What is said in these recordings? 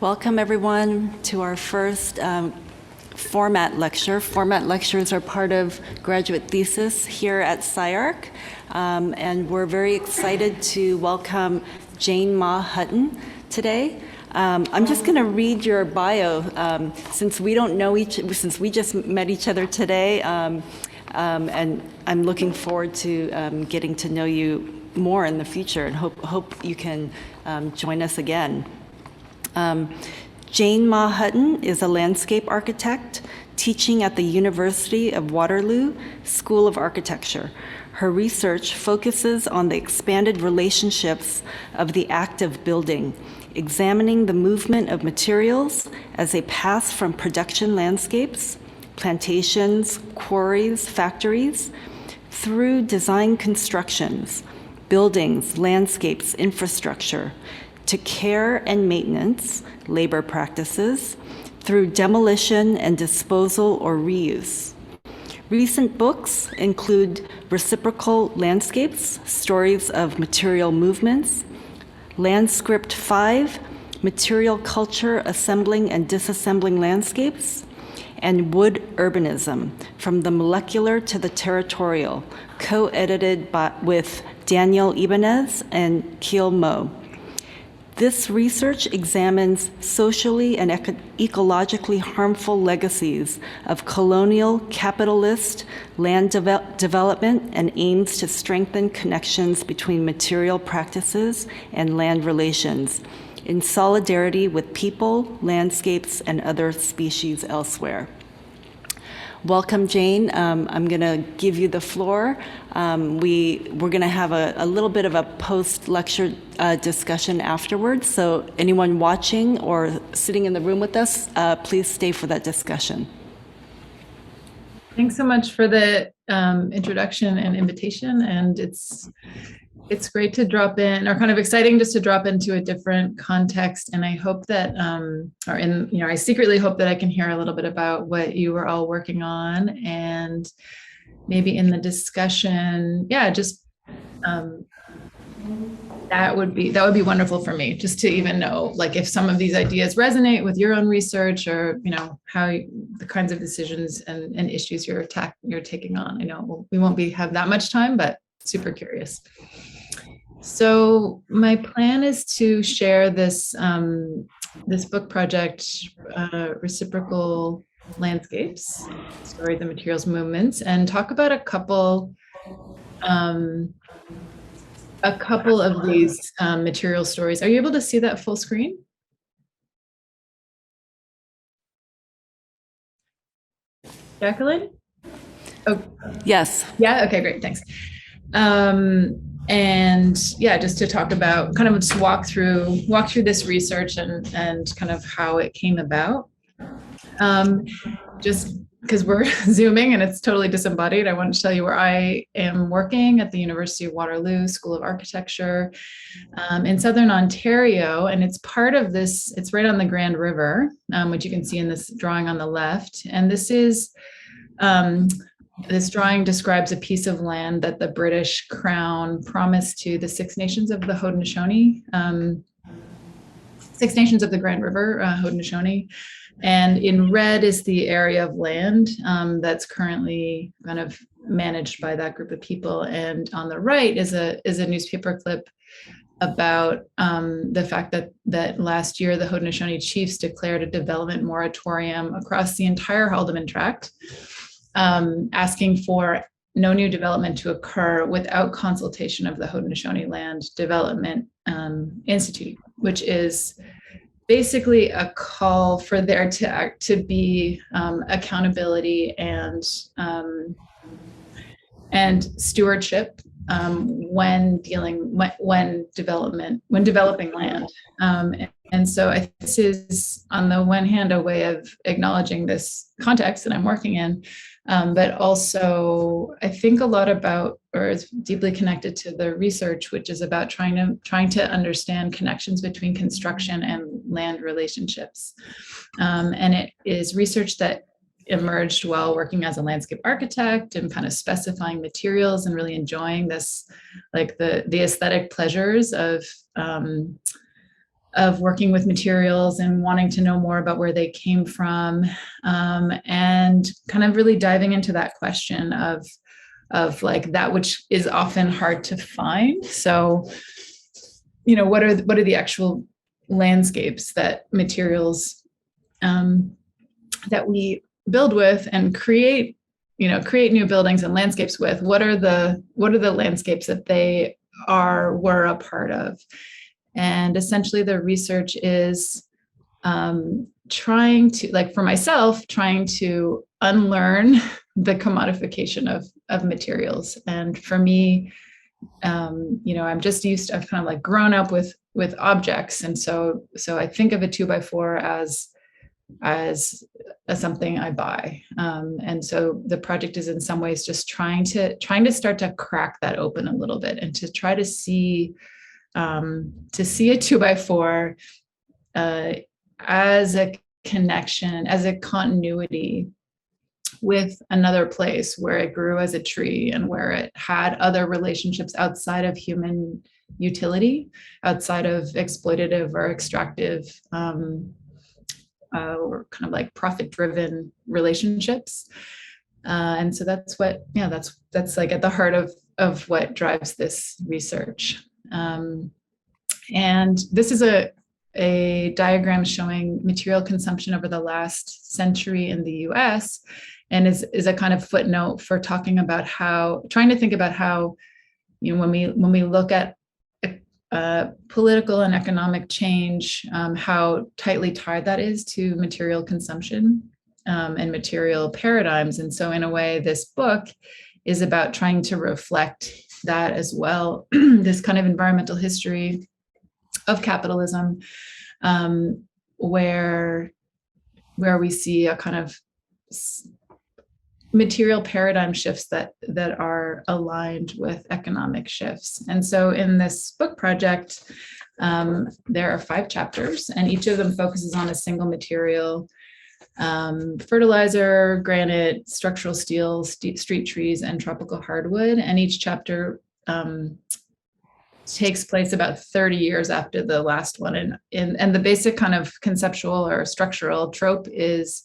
Welcome everyone to our first format lecture. Format lectures are part of graduate thesis here at SCI-Arc, and we're very excited to welcome Jane Mah Hutton today. I'm just going to read your bio since we don't know since we just met each other today, and I'm looking forward to getting to know you more in the future, and hope you can join us again. Jane Mah Hutton is a landscape architect teaching at the University of Waterloo School of Architecture. Her research focuses on the expanded relationships of the act of building, examining the movement of materials as they pass from production landscapes, plantations, quarries, factories, through design constructions, buildings, landscapes, infrastructure, to care and maintenance, labor practices, through demolition and disposal or reuse. Recent books include Reciprical Landscapes, Stories of Material Movements, Landscript 5, Material Culture, Assembling and Disassembling Landscapes, and Wood Urbanism, From the Molecular to the Territorial, co-edited with Daniel Ibanez and Kiel Mo. This research examines socially and ecologically harmful legacies of colonial capitalist land development and aims to strengthen connections between material practices and land relations in solidarity with people, landscapes, and other species elsewhere. Welcome, Jane. I'm going to give you the floor. We're going to have a little bit of a post-lecture discussion afterwards, so anyone watching or sitting in the room with us, please stay for that discussion. Thanks so much for the introduction and invitation, and it's great to drop in, or kind of exciting just to drop into a different context. And I hope that, I secretly hope that I can hear a little bit about what you were all working on, and maybe in the discussion, that would be wonderful for me, just to even know, like, if some of these ideas resonate with your own research, or how the kinds of decisions and issues you're taking on. I know we won't have that much time, but super curious. So my plan is to share this this book project, Reciprical Landscapes, Stories of Materials Movements, and talk about a couple of these material stories. Are you able to see that full screen? Jacqueline? Oh, yes. Yeah. Okay. Great. Thanks. And yeah, just to talk about, kind of just walk through this research and kind of how it came about. Just because we're Zooming and it's totally disembodied, I want to tell you where I am working at the University of Waterloo School of Architecture in Southern Ontario. And it's part of this, it's right on the Grand River, which you can see in this drawing on the left. And this drawing describes a piece of land that the British Crown promised to the Six Nations of the Haudenosaunee, Six Nations of the Grand River, Haudenosaunee. And in red is the area of land that's currently kind of managed by that group of people. And on the right is a newspaper clip about the fact that last year the Haudenosaunee chiefs declared a development moratorium across the entire Haldimand Tract, asking for no new development to occur without consultation of the Haudenosaunee Land Development Institute, which is basically a call for there to be accountability and stewardship when developing land. And so this is, on the one hand, a way of acknowledging this context that I'm working in, but also I think a lot about, or is deeply connected to the research, which is about trying to understand connections between construction and land relationships. And it is research that emerged while working as a landscape architect and kind of specifying materials and really enjoying this, like the aesthetic pleasures of working with materials and wanting to know more about where they came from, and kind of really diving into that question of like that which is often hard to find. So, what are the actual landscapes that materials that we build with and create new buildings and landscapes with? What are the landscapes that they were a part of? And essentially the research is trying to, like for myself, trying to unlearn the commodification of materials. And for me, I'm just I've kind of like grown up with objects. And so I think of a 2x4 as something I buy. And so the project is in some ways just trying to start to crack that open a little bit and to try to see a 2x4 as a connection, as a continuity with another place where it grew as a tree and where it had other relationships outside of human utility, outside of exploitative or extractive or kind of like profit-driven relationships. And so that's like at the heart of what drives this research. And this is a diagram showing material consumption over the last century in the US, and is a kind of footnote for trying to think about how, when we look at political and economic change, how tightly tied that is to material consumption and material paradigms. And so in a way, this book is about trying to reflect that as well, this kind of environmental history of capitalism, where we see a kind of material paradigm shifts that are aligned with economic shifts. And so in this book project, there are 5 chapters, and each of them focuses on a single material: fertilizer, granite, structural steel, street trees, and tropical hardwood. And each chapter takes place about 30 years after the last one. And the basic kind of conceptual or structural trope is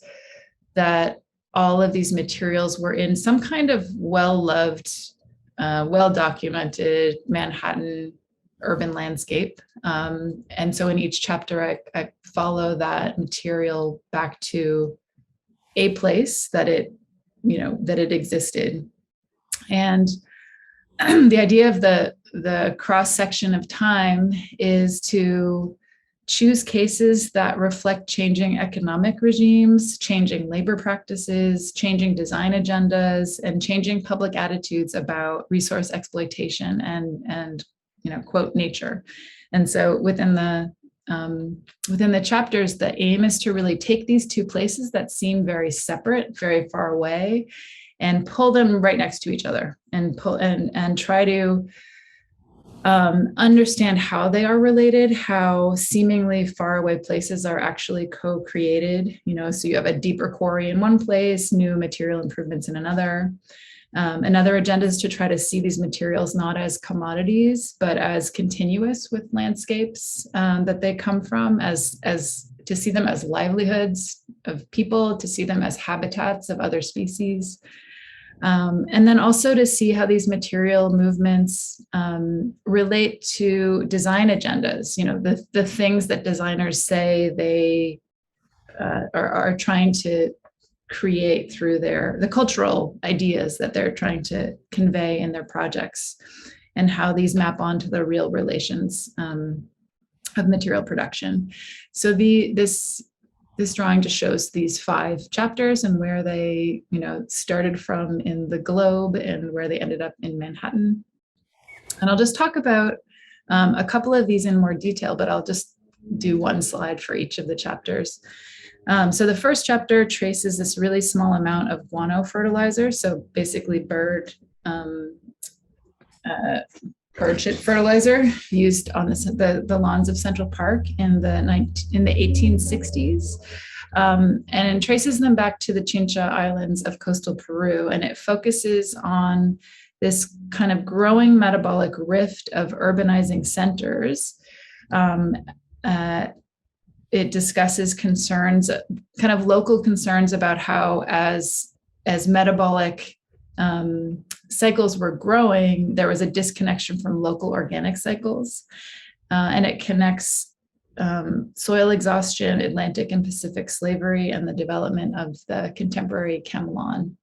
that all of these materials were in some kind of well-loved, well-documented Manhattan urban landscape. And so in each chapter, I follow that material back to a place that it existed. And the idea of the cross-section of time is to choose cases that reflect changing economic regimes, changing labor practices, changing design agendas, and changing public attitudes about resource exploitation and quote, nature. And so within the chapters, the aim is to really take these 2 places that seem very separate, very far away, and pull them right next to each other, and try to understand how they are related, how seemingly faraway places are actually co-created. So you have a deeper quarry in one place, new material improvements in another. Another agenda is to try to see these materials not as commodities, but as continuous with landscapes that they come from, as to see them as livelihoods of people, to see them as habitats of other species. And then also to see how these material movements relate to design agendas, the things that designers say they are trying to create through the cultural ideas that they're trying to convey in their projects, and how these map onto the real relations of material production. So this drawing just shows these 5 chapters and where they, started from in the globe and where they ended up in Manhattan. And I'll just talk about a couple of these in more detail, but I'll just do one slide for each of the chapters. So the first chapter traces this really small amount of guano fertilizer, so basically bird shit fertilizer used on the lawns of Central Park in the 1860s, and traces them back to the Chincha Islands of coastal Peru. And it focuses on this kind of growing metabolic rift of urbanizing centers it discusses concerns, kind of local concerns about how as metabolic cycles were growing, there was a disconnection from local organic cycles. And it connects soil exhaustion, Atlantic and Pacific slavery, and the development of the contemporary chem-lawn.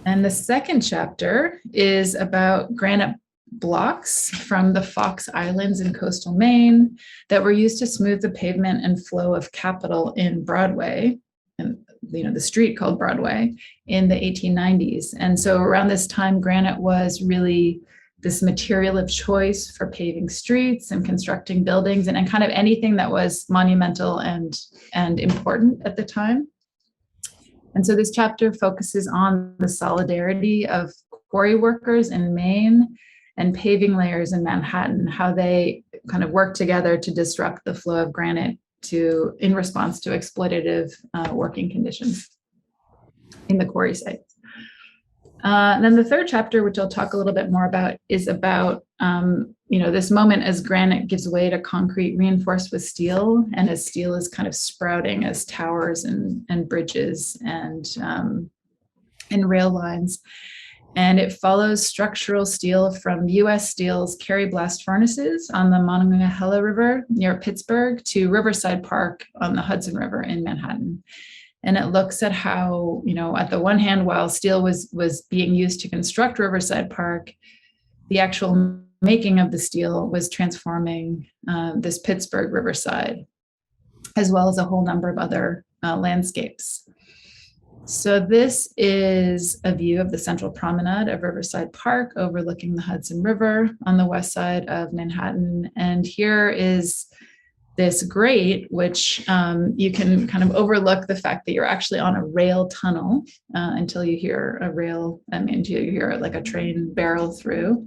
And the second chapter is about granite blocks from the Fox Islands in coastal Maine that were used to smooth the pavement and flow of capital in Broadway, and the street called Broadway, in the 1890s. And so around this time, granite was really this material of choice for paving streets and constructing buildings and kind of anything that was monumental and important at the time. And so this chapter focuses on the solidarity of quarry workers in Maine and paving layers in Manhattan, how they kind of work together to disrupt the flow of granite in response to exploitative working conditions in the quarry sites. And then the third chapter, which I'll talk a little bit more about, is about this moment as granite gives way to concrete reinforced with steel, and as steel is kind of sprouting as towers and bridges and rail lines. And it follows structural steel from U.S. Steel's Cary blast furnaces on the Monongahela River near Pittsburgh to Riverside Park on the Hudson River in Manhattan. And it looks at how, at the one hand, while steel was being used to construct Riverside Park, the actual making of the steel was transforming this Pittsburgh Riverside, as well as a whole number of other landscapes. So this is a view of the central promenade of Riverside Park overlooking the Hudson River on the west side of Manhattan. And here is this grate, which you can kind of overlook the fact that you're actually on a rail tunnel until you hear until you hear like a train barrel through.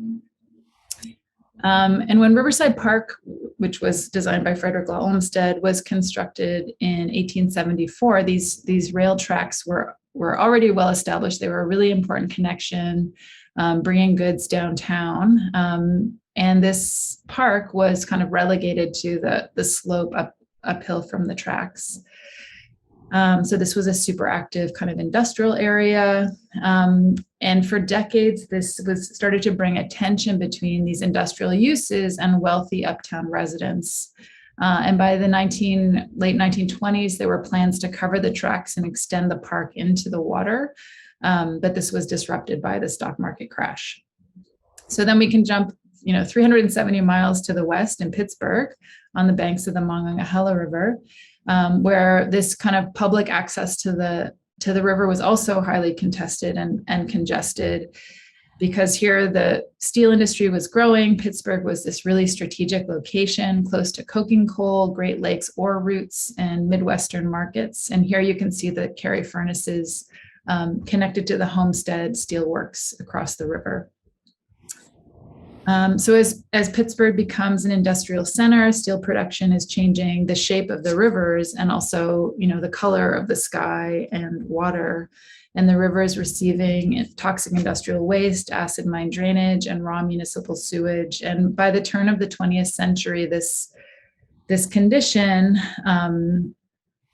And when Riverside Park, which was designed by Frederick Law Olmsted, was constructed in 1874, these rail tracks were already well established. They were a really important connection, bringing goods downtown. And this park was kind of relegated to the slope uphill from the tracks. So this was a super active kind of industrial area. And for decades, this was started to bring a tension between these industrial uses and wealthy uptown residents. And by the late 1920s, there were plans to cover the tracks and extend the park into the water. But this was disrupted by the stock market crash. So then we can jump 370 miles to the west in Pittsburgh on the banks of the Monongahela River, where this kind of public access to the river was also highly contested and congested, because here the steel industry was growing. Pittsburgh was this really strategic location close to coking coal, Great Lakes ore routes, and Midwestern markets. And here you can see the Cary furnaces connected to the Homestead steelworks across the river. So as Pittsburgh becomes an industrial center, steel production is changing the shape of the rivers and also, the color of the sky and water. And the river is receiving toxic industrial waste, acid mine drainage, and raw municipal sewage. And by the turn of the 20th century, this condition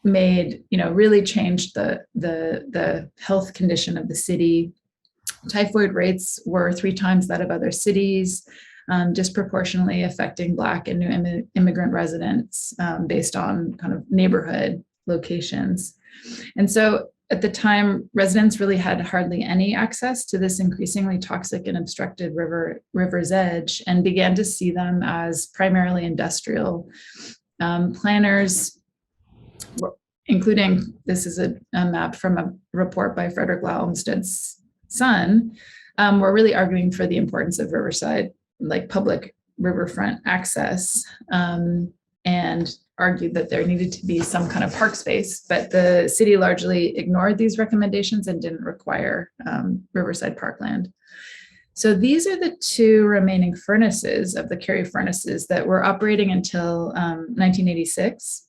really changed the health condition of the city. Typhoid rates were 3 times that of other cities, disproportionately affecting Black and new immigrant residents based on kind of neighborhood locations. And so at the time, residents really had hardly any access to this increasingly toxic and obstructed river's edge, and began to see them as primarily industrial. Planners, including, this is a map from a report by Frederick Law Olmsted's son, were really arguing for the importance of Riverside, like public riverfront access, and argued that there needed to be some kind of park space, but the city largely ignored these recommendations and didn't require Riverside parkland. So these are the 2 remaining furnaces of the Cary furnaces that were operating until 1986.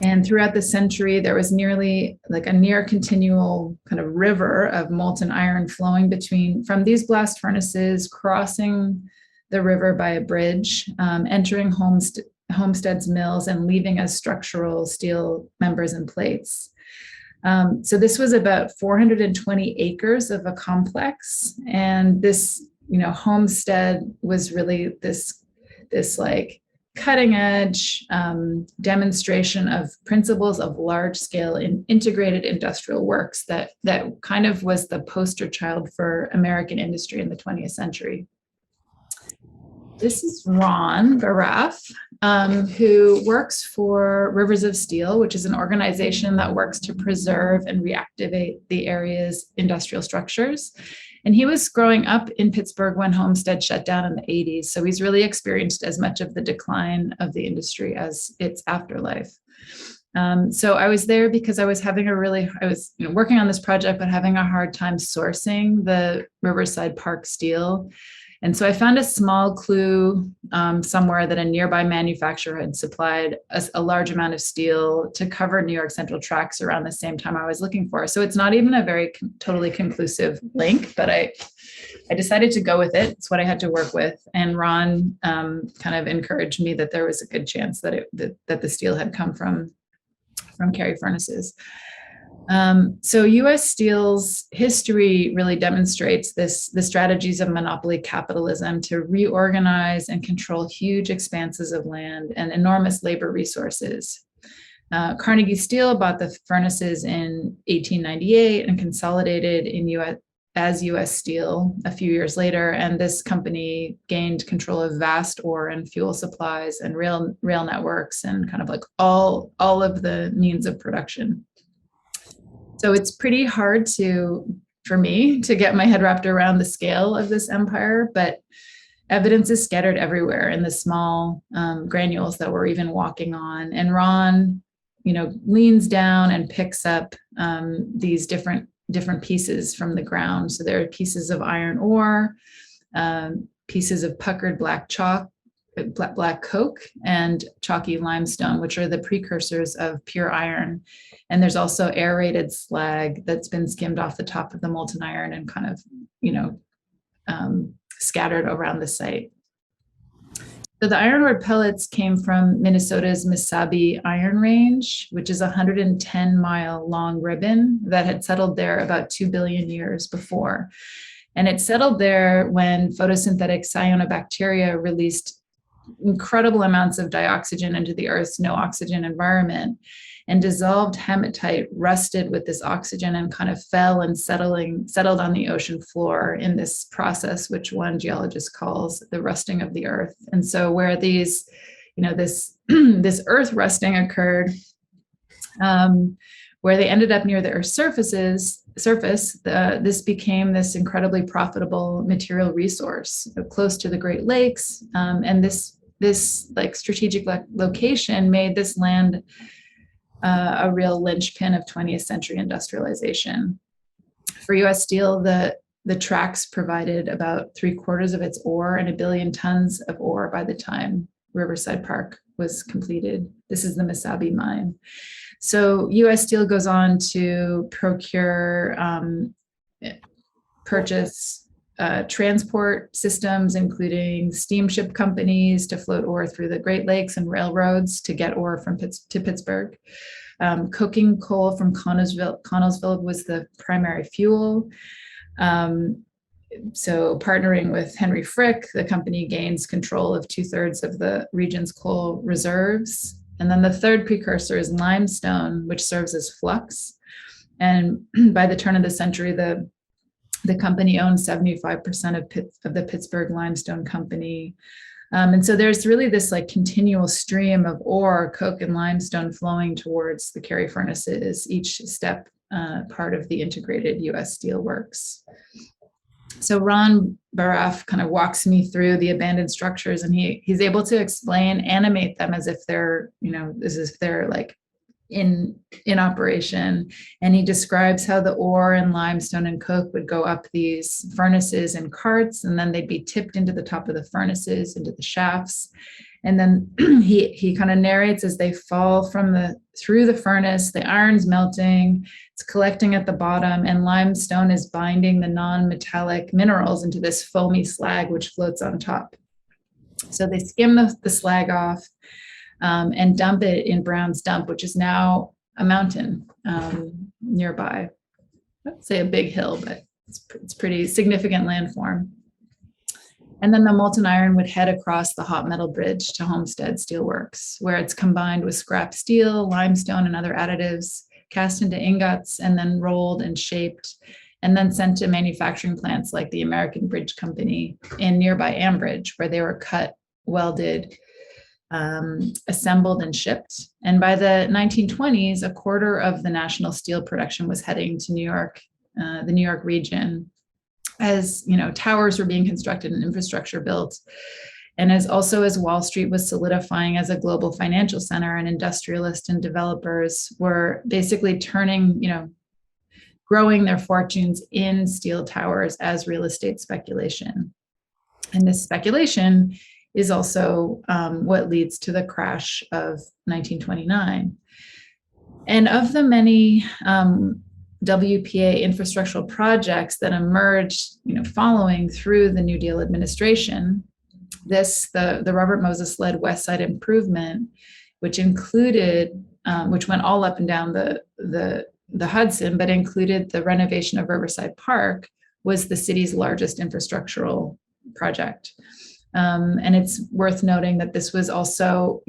And throughout the century, there was nearly like a near continual kind of river of molten iron flowing from these blast furnaces, crossing the river by a bridge, entering homesteads, mills, and leaving as structural steel members and plates. So this was about 420 acres of a complex, and this, homestead was really this like cutting edge demonstration of principles of large scale and integrated industrial works that kind of was the poster child for American industry in the 20th century. This is Ron Baraf, who works for Rivers of Steel, which is an organization that works to preserve and reactivate the area's industrial structures. And he was growing up in Pittsburgh when Homestead shut down in the 80s. So he's really experienced as much of the decline of the industry as its afterlife. So I was there because I was working on this project, but having a hard time sourcing the Riverside Park steel. And so I found a small clue somewhere that a nearby manufacturer had supplied a large amount of steel to cover New York Central tracks around the same time I was looking for. So it's not even a very totally conclusive link, but I decided to go with it. It's what I had to work with. And Ron kind of encouraged me that there was a good chance that the steel had come from Cary furnaces. So U.S. Steel's history really demonstrates the strategies of monopoly capitalism to reorganize and control huge expanses of land and enormous labor resources. Carnegie Steel bought the furnaces in 1898 and consolidated in U.S. Steel a few years later, and this company gained control of vast ore and fuel supplies and rail networks and kind of like all of the means of production. So it's pretty hard for me to get my head wrapped around the scale of this empire, but evidence is scattered everywhere in the small granules that we're even walking on. And Ron, leans down and picks up these different pieces from the ground. So there are pieces of iron ore, pieces of puckered black coke, and chalky limestone, which are the precursors of pure iron. And there's also aerated slag that's been skimmed off the top of the molten iron and kind of, scattered around the site. So the iron ore pellets came from Minnesota's Mesabi Iron Range, which is a 110-mile long ribbon that had settled there about 2 billion years before. And it settled there when photosynthetic cyanobacteria released incredible amounts of dioxygen into the Earth's no oxygen environment, and dissolved hematite rusted with this oxygen and kind of fell and settled on the ocean floor in this process, which one geologist calls the rusting of the Earth. And so where these, this Earth rusting occurred, where they ended up near the Earth's surface, this became this incredibly profitable material resource close to the Great Lakes. And this like strategic location made this land a real linchpin of 20th century industrialization. For U.S. Steel, the tracks provided about 3/4 of its ore and 1 billion tons of ore by the time Riverside Park was completed. This is the Mesabi mine. So U.S. Steel goes on to purchase transport systems, including steamship companies to float ore through the Great Lakes and railroads to get ore to Pittsburgh. Coking coal from Connellsville was the primary fuel. So partnering with Henry Frick, the company gains control of 2/3 of the region's coal reserves. And then the third precursor is limestone, which serves as flux. And by the turn of the century, the company owned 75% of the Pittsburgh Limestone Company. And so there's really this like continual stream of ore, coke, and limestone flowing towards the Cary furnaces, each step part of the integrated U.S. Steel works. So Ron Baraf kind of walks me through the abandoned structures, and he's able to animate them as if they're, like in operation. And he describes how the ore and limestone and coke would go up these furnaces in carts, and then they'd be tipped into the top of the furnaces, into the shafts. And then he kind of narrates as they fall through the furnace, the iron's melting, it's collecting at the bottom, and limestone is binding the non-metallic minerals into this foamy slag, which floats on top. So they skim the slag off. and dump it in Brown's Dump, which is now a mountain nearby. I'd say a big hill, but it's pretty significant landform. And then the molten iron would head across the hot metal bridge to Homestead Steelworks, where it's combined with scrap steel, limestone, and other additives, cast into ingots, and then rolled and shaped, and then sent to manufacturing plants like the American Bridge Company in nearby Ambridge, where they were cut, welded, assembled, and shipped. And by the 1920s, a quarter of the national steel production was heading to New York, the New York region, as towers were being constructed and infrastructure built, and as Wall Street was solidifying as a global financial center, and industrialists and developers were basically growing their fortunes in steel towers as real estate speculation. And this speculation is also what leads to the crash of 1929. And of the many WPA infrastructural projects that emerged, following through the New Deal administration, the Robert Moses-led West Side Improvement, which went all up and down the Hudson, but included the renovation of Riverside Park, was the city's largest infrastructural project. And it's worth noting that this was also,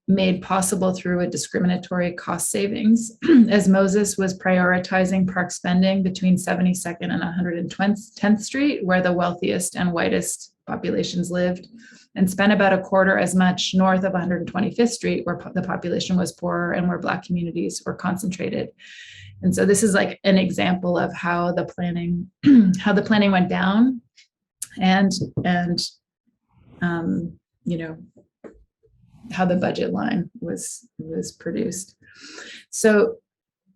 made possible through a discriminatory cost savings, as Moses was prioritizing park spending between 72nd and 110th Street, where the wealthiest and whitest populations lived, and spent about a quarter as much north of 125th Street, where the population was poorer and where Black communities were concentrated. And so this is like an example of how the planning went down, and how the budget line was produced. So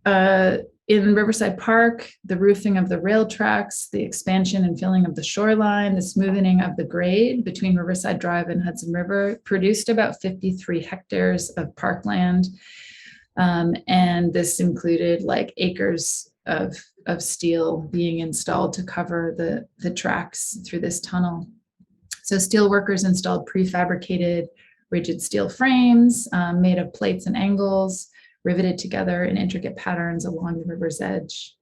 in Riverside Park, the roofing of the rail tracks, the expansion and filling of the shoreline, the smoothing of the grade between Riverside Drive and Hudson River produced about 53 hectares of parkland. And this included like acres of steel being installed to cover the tracks through this tunnel. So steel workers installed prefabricated rigid steel frames made of plates and angles, riveted together in intricate patterns along the river's edge.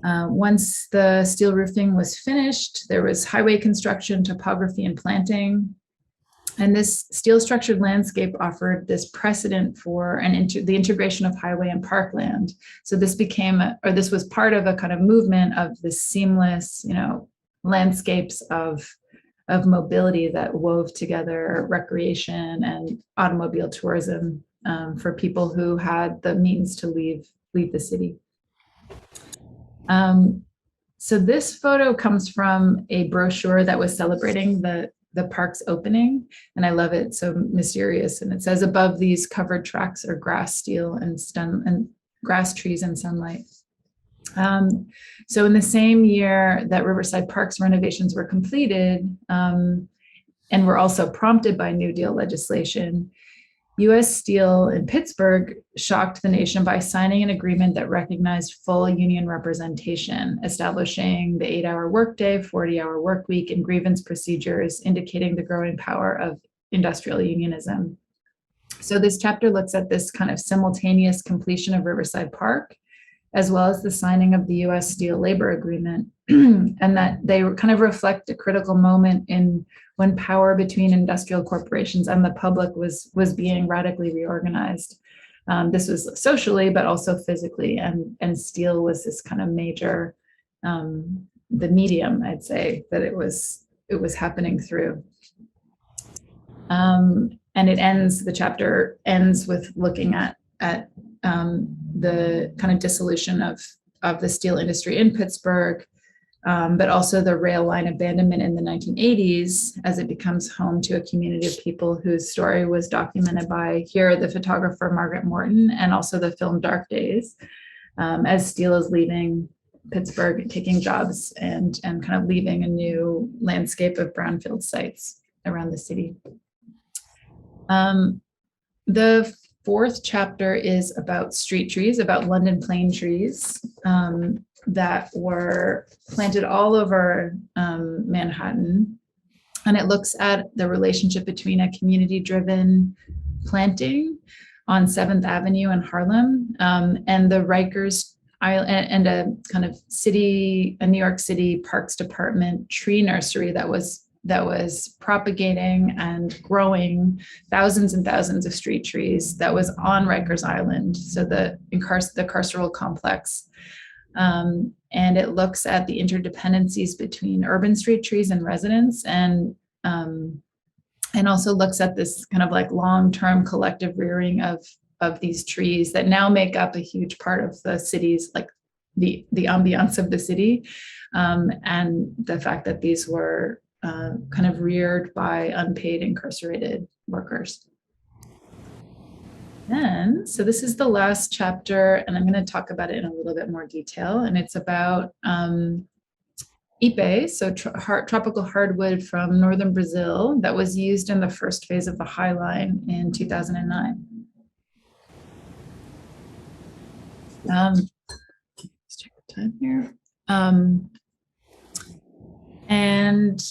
Once the steel roofing was finished, there was highway construction, topography, and planting. And this steel structured landscape offered this precedent for the integration of highway and parkland. So this this was part of a kind of movement of the seamless, landscapes of mobility that wove together recreation and automobile tourism for people who had the means to leave the city. So this photo comes from a brochure that was celebrating the park's opening, and I love it, so mysterious. And it says, above these covered tracks are grass, steel, and grass, trees, and sunlight. So in the same year that Riverside Park's renovations were completed, and were also prompted by New Deal legislation, U.S. Steel in Pittsburgh shocked the nation by signing an agreement that recognized full union representation, establishing the 8-hour workday, 40-hour work week, and grievance procedures, indicating the growing power of industrial unionism. So this chapter looks at this kind of simultaneous completion of Riverside Park, as well as the signing of the U.S. Steel labor agreement, and that they kind of reflect a critical moment when power between industrial corporations and the public was being radically reorganized. This was socially, but also physically, and steel was this kind of major, the medium, I'd say, that it was happening through. And the chapter ends with looking at the kind of dissolution of the steel industry in Pittsburgh, but also the rail line abandonment in the 1980s as it becomes home to a community of people whose story was documented by the photographer Margaret Morton, and also the film Dark Days, as steel is leaving Pittsburgh, taking jobs and kind of leaving a new landscape of brownfield sites around the city. The fourth chapter is about street trees, about London plane trees that were planted all over Manhattan. And it looks at the relationship between a community-driven planting on 7th Avenue in Harlem, and the Rikers and a kind of a New York City Parks Department tree nursery that was propagating and growing thousands and thousands of street trees that was on Rikers Island, so the carceral complex. And it looks at the interdependencies between urban street trees and residents, and also looks at this kind of like long-term collective rearing of these trees that now make up a huge part of the city's, like the ambiance of the city, and the fact that these were kind of reared by unpaid incarcerated workers. Then, so this is the last chapter, and I'm going to talk about it in a little bit more detail, and it's about Ipe, so tropical hardwood from northern Brazil that was used in the first phase of the High Line in 2009. Let's check the time here. And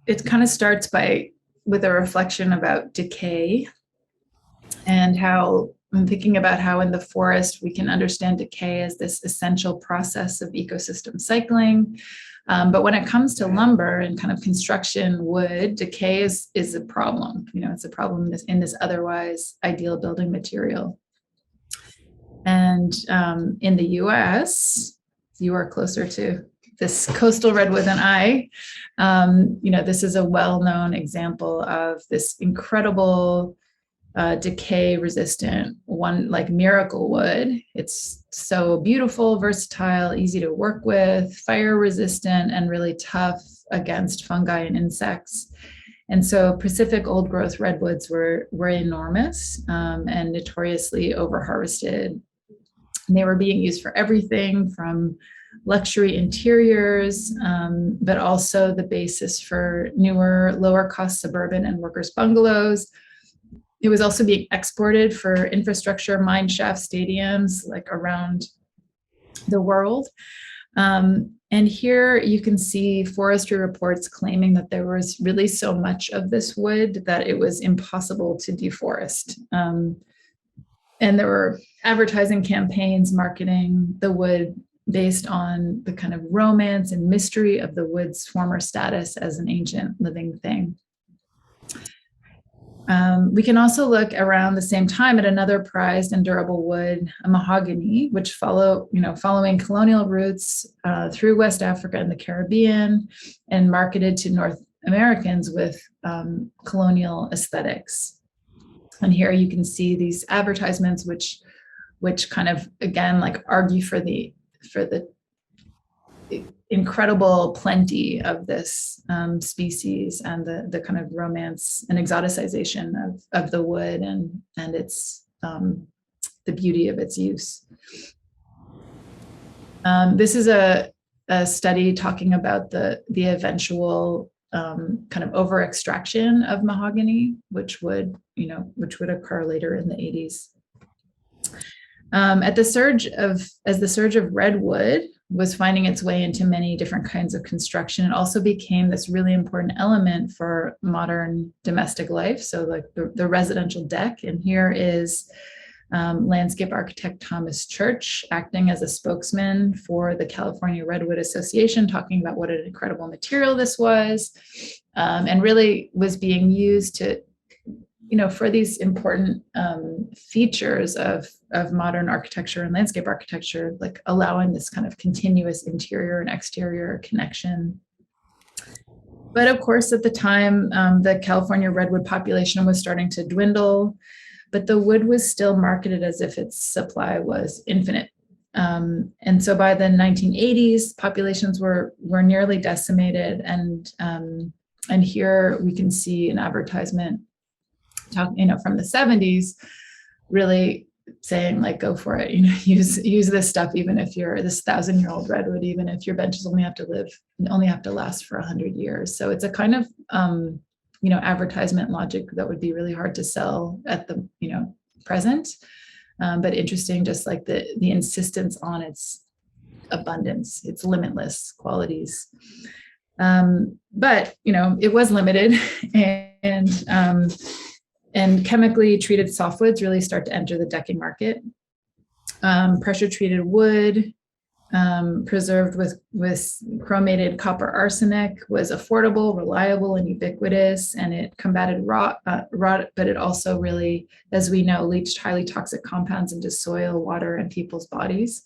it kind of starts with a reflection about decay, and how I'm thinking about how in the forest we can understand decay as this essential process of ecosystem cycling. But when it comes to lumber and kind of construction wood, decay is a problem. It's a problem in this otherwise ideal building material. And in the US, you are closer to this coastal redwood than I. This is a well-known example of this incredible decay resistant one, like miracle wood. It's so beautiful, versatile, easy to work with, fire resistant, and really tough against fungi and insects. And so Pacific old growth redwoods were enormous and notoriously over harvested. And they were being used for everything from luxury interiors, but also the basis for newer, lower cost suburban and workers' bungalows. It was also being exported for infrastructure, mine shaft stadiums, like around the world. And here you can see forestry reports claiming that there was really so much of this wood that it was impossible to deforest. And there were advertising campaigns marketing the wood based on the kind of romance and mystery of the wood's former status as an ancient living thing. We can also look around the same time at another prized and durable wood, a mahogany, which following colonial routes through West Africa and the Caribbean, and marketed to North Americans with colonial aesthetics. And here you can see these advertisements, which kind of again like argue for the incredible plenty of this species and the kind of romance and exoticization of the wood and its the beauty of its use. This is a study talking about the eventual kind of over extraction of mahogany, which would occur later in the 80s. As the surge of redwood was finding its way into many different kinds of construction, it also became this really important element for modern domestic life. So like the residential deck, and here is landscape architect Thomas Church acting as a spokesman for the California Redwood Association, talking about what an incredible material this was, and really was being used to, for these important features of modern architecture and landscape architecture, like allowing this kind of continuous interior and exterior connection. But of course, at the time, the California redwood population was starting to dwindle, but the wood was still marketed as if its supply was infinite. And so by the 1980s, populations were nearly decimated. And here we can see an advertisement from the 70s, really saying like, go for it, use this stuff, even if you're this 1,000-year-old redwood, even if your benches only have to last for 100 years. So it's a kind of, advertisement logic that would be really hard to sell at the, present, but interesting, just like the insistence on its abundance, its limitless qualities. But, it was limited and And chemically treated softwoods really start to enter the decking market. Pressure treated wood, preserved with chromated copper arsenic, was affordable, reliable, and ubiquitous, and it combated rot, but it also really, as we know, leached highly toxic compounds into soil, water, and people's bodies.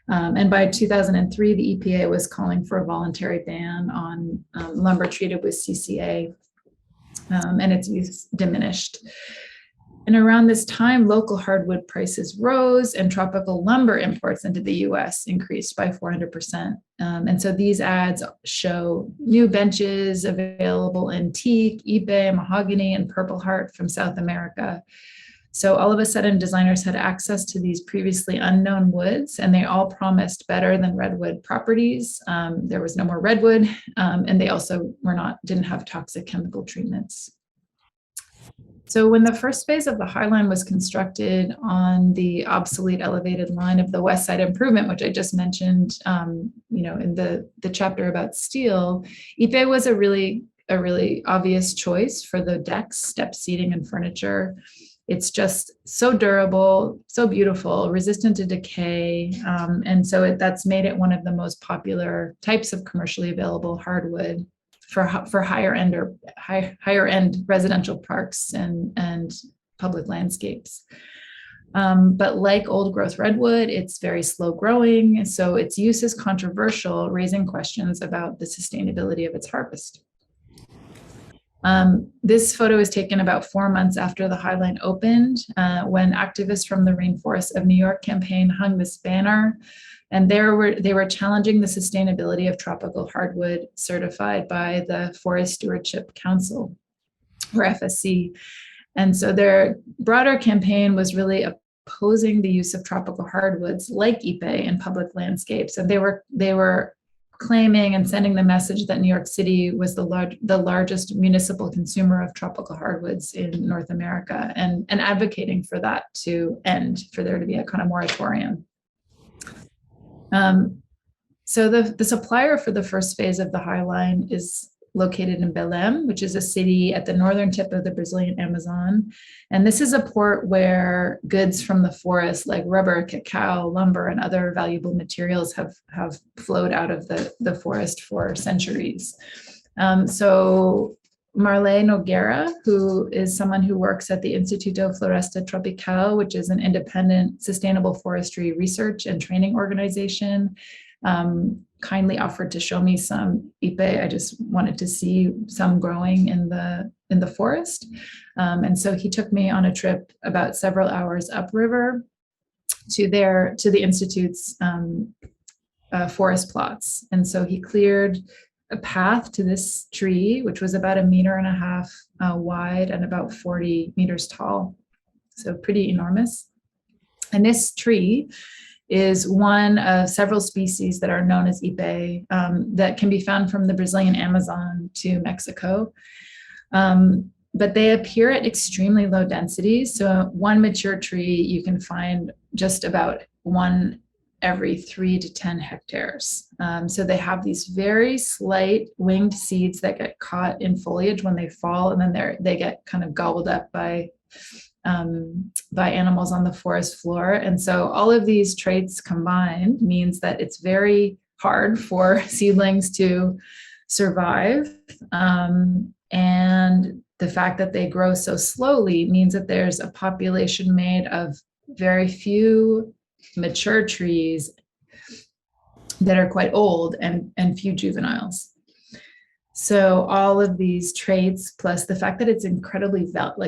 And by 2003, the EPA was calling for a voluntary ban on lumber treated with CCA, and its use diminished. And around this time, local hardwood prices rose and tropical lumber imports into the US increased by 400%. And so these ads show new benches available in teak, ipe, mahogany, and purple heart from South America. So all of a sudden, designers had access to these previously unknown woods, and they all promised better than redwood properties. There was no more redwood, and they also didn't have toxic chemical treatments. So when the first phase of the High Line was constructed on the obsolete elevated line of the West Side Improvement, which I just mentioned, in the chapter about steel, ipe was a really obvious choice for the decks, step seating, and furniture. It's just so durable, so beautiful, resistant to decay, and so that's made it one of the most popular types of commercially available hardwood for higher end residential parks and public landscapes. But like old growth redwood, it's very slow growing, so its use is controversial, raising questions about the sustainability of its harvest. This photo is taken about 4 months after the High Line opened, when activists from the Rainforests of New York campaign hung this banner. And they were challenging the sustainability of tropical hardwood certified by the Forest Stewardship Council, or FSC. And so their broader campaign was really opposing the use of tropical hardwoods like ipe in public landscapes. And they were claiming and sending the message that New York City was the largest municipal consumer of tropical hardwoods in North America, and advocating for that to end, for there to be a kind of moratorium. So the supplier for the first phase of the High Line is located in Belém, which is a city at the northern tip of the Brazilian Amazon. And this is a port where goods from the forest like rubber, cacao, lumber, and other valuable materials have flowed out of the forest for centuries. So Marley Nogueira, who is someone who works at the Instituto Floresta Tropical, which is an independent sustainable forestry research and training organization, kindly offered to show me some ipe. I just wanted to see some growing in the forest. And so he took me on a trip about several hours upriver to the Institute's forest plots. And so he cleared a path to this tree, which was about 1.5 meters wide and about 40 meters tall. So pretty enormous. And this tree is one of several species that are known as ipe that can be found from the Brazilian Amazon to Mexico. But they appear at extremely low densities. So one mature tree, you can find just about one every 3 to 10 hectares. So they have these very slight winged seeds that get caught in foliage when they fall, and then they get kind of gobbled up by animals on the forest floor. And so all of these traits combined means that it's very hard for seedlings to survive. And the fact that they grow so slowly means that there's a population made of very few mature trees that are quite old and few juveniles. So all of these traits, plus the fact that it's incredibly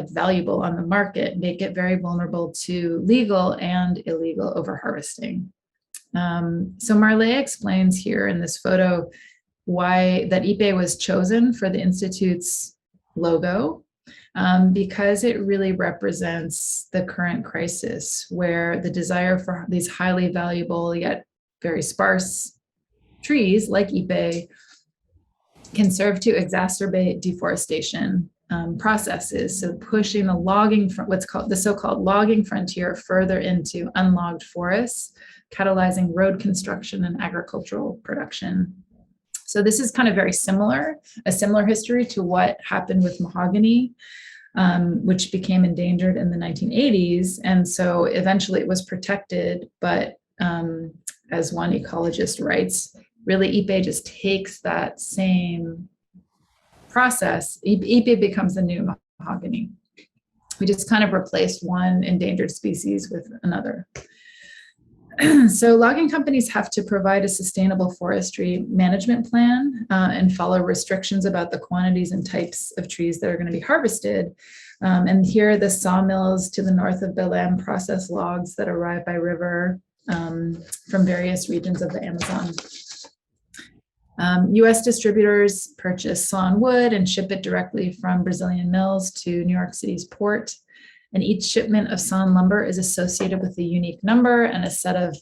valuable on the market, make it very vulnerable to legal and illegal overharvesting. So Marley explains here in this photo why that ipe was chosen for the Institute's logo, because it really represents the current crisis, where the desire for these highly valuable yet very sparse trees like ipe can serve to exacerbate deforestation processes. So pushing the logging, what's called the so-called logging frontier, further into unlogged forests, catalyzing road construction and agricultural production. So this is kind of a similar history to what happened with mahogany. which became endangered in the 1980s. And so eventually it was protected, but as one ecologist writes, really Ipe just takes that same process. Ipe becomes the new mahogany. We just kind of replaced one endangered species with another. So logging companies have to provide a sustainable forestry management plan and follow restrictions about the quantities and types of trees that are going to be harvested. And here are the sawmills to the north of Belém process logs that arrive by river from various regions of the Amazon. US distributors purchase sawn wood and ship it directly from Brazilian mills to New York City's port. And each shipment of sawn lumber is associated with a unique number and a set of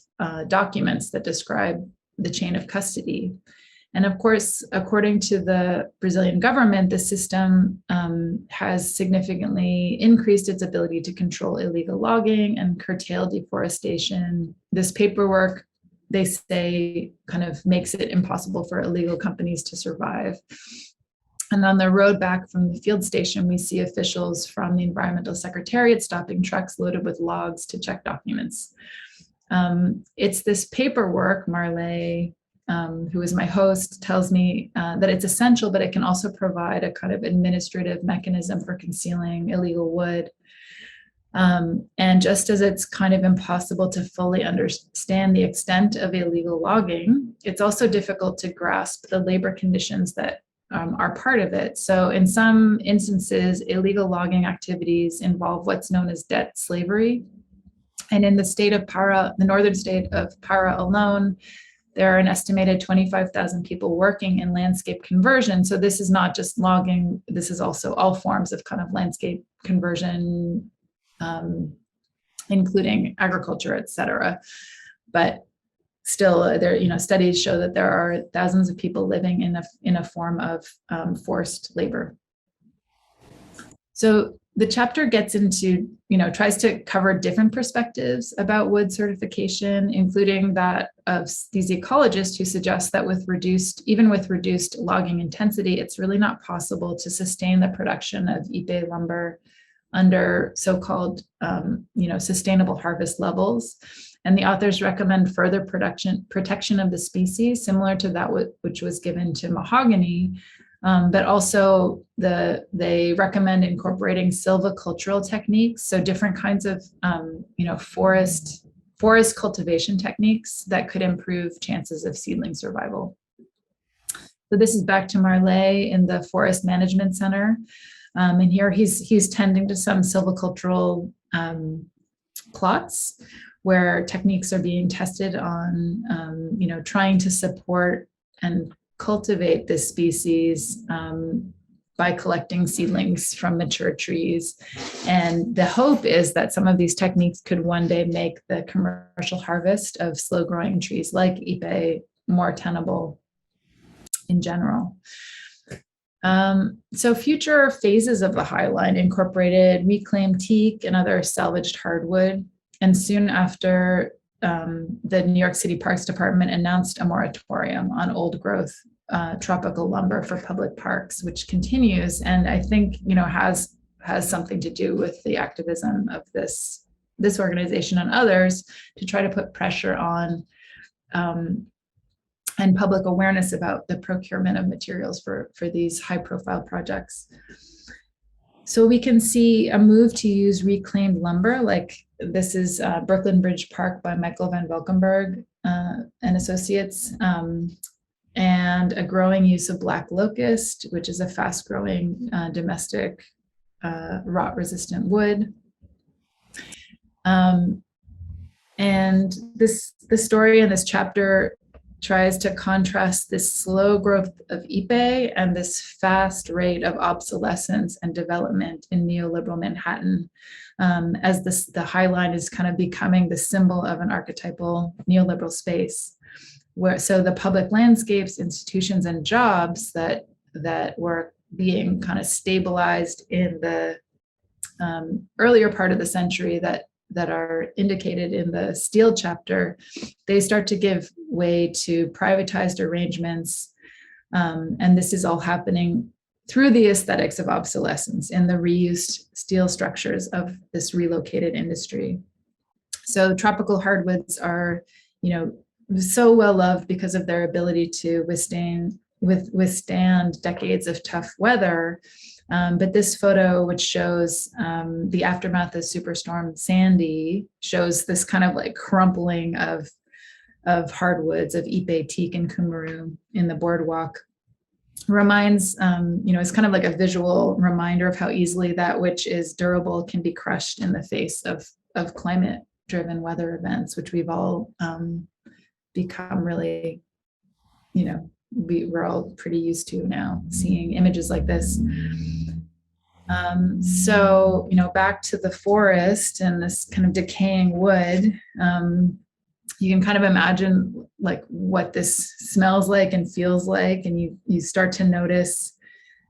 documents that describe the chain of custody. And of course, according to the Brazilian government, the system has significantly increased its ability to control illegal logging and curtail deforestation. This paperwork, they say, kind of makes it impossible for illegal companies to survive. And on the road back from the field station, we see officials from the Environmental Secretariat stopping trucks loaded with logs to check documents. It's this paperwork, Marley, who is my host, tells me that it's essential, but it can also provide a kind of administrative mechanism for concealing illegal wood. And just as it's kind of impossible to fully understand the extent of illegal logging, it's also difficult to grasp the labor conditions that are part of it. So in some instances, illegal logging activities involve what's known as debt slavery. And in the state of Para, the northern state of Para alone, there are an estimated 25,000 people working in landscape conversion. So this is not just logging, this is also all forms of kind of landscape conversion, including agriculture, et cetera. But still, there, studies show that there are thousands of people living in a form of forced labor. So the chapter gets into, tries to cover different perspectives about wood certification, including that of these ecologists who suggest that even with reduced logging intensity, it's really not possible to sustain the production of Ipe lumber under so-called, sustainable harvest levels. And the authors recommend further protection of the species, similar to that which was given to mahogany, but also they recommend incorporating silvicultural techniques, so different kinds of forest cultivation techniques that could improve chances of seedling survival. So this is back to Marley in the Forest Management Center. And here he's tending to some silvicultural plots where techniques are being tested on, trying to support and cultivate this species by collecting seedlings from mature trees. And the hope is that some of these techniques could one day make the commercial harvest of slow-growing trees like Ipe more tenable in general. So future phases of the High Line incorporated reclaimed teak and other salvaged hardwood. And soon after, the New York City Parks Department announced a moratorium on old growth tropical lumber for public parks, which continues, and I think has something to do with the activism of this organization and others to try to put pressure on and public awareness about the procurement of materials for these high-profile projects. So we can see a move to use reclaimed lumber, like this is Brooklyn Bridge Park by Michael Van Valkenburg and Associates, and a growing use of black locust, which is a fast-growing domestic rot-resistant wood. And the story in this chapter tries to contrast this slow growth of Ipe and this fast rate of obsolescence and development in neoliberal Manhattan, as the High Line is kind of becoming the symbol of an archetypal neoliberal space, so the public landscapes, institutions, and jobs that were being kind of stabilized in the earlier part of the century that are indicated in the steel chapter, they start to give way to privatized arrangements. And this is all happening through the aesthetics of obsolescence in the reused steel structures of this relocated industry. So tropical hardwoods are, so well loved because of their ability to withstand decades of tough weather. But this photo, which shows the aftermath of Superstorm Sandy, shows this kind of like crumpling of hardwoods, of Ipe, teak, and kumaru in the boardwalk. Reminds, it's kind of like a visual reminder of how easily that which is durable can be crushed in the face of climate-driven weather events, which we've all become really, we're all pretty used to now, seeing images like this. So, back to the forest and this kind of decaying wood, you can kind of imagine like what this smells like and feels like, and you start to notice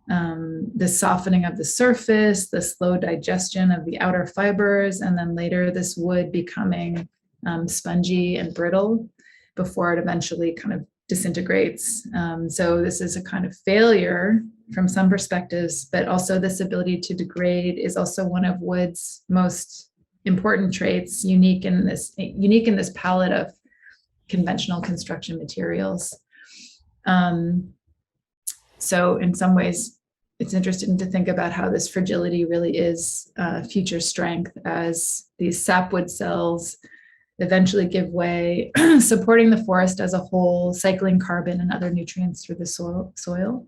the softening of the surface, the slow digestion of the outer fibers, and then later this wood becoming spongy and brittle before it eventually kind of disintegrates. So this is a kind of failure from some perspectives, but also this ability to degrade is also one of wood's most important traits, unique in this palette of conventional construction materials. So in some ways, it's interesting to think about how this fragility really is future strength as these sapwood cells eventually give way, supporting the forest as a whole, cycling carbon and other nutrients through the soil.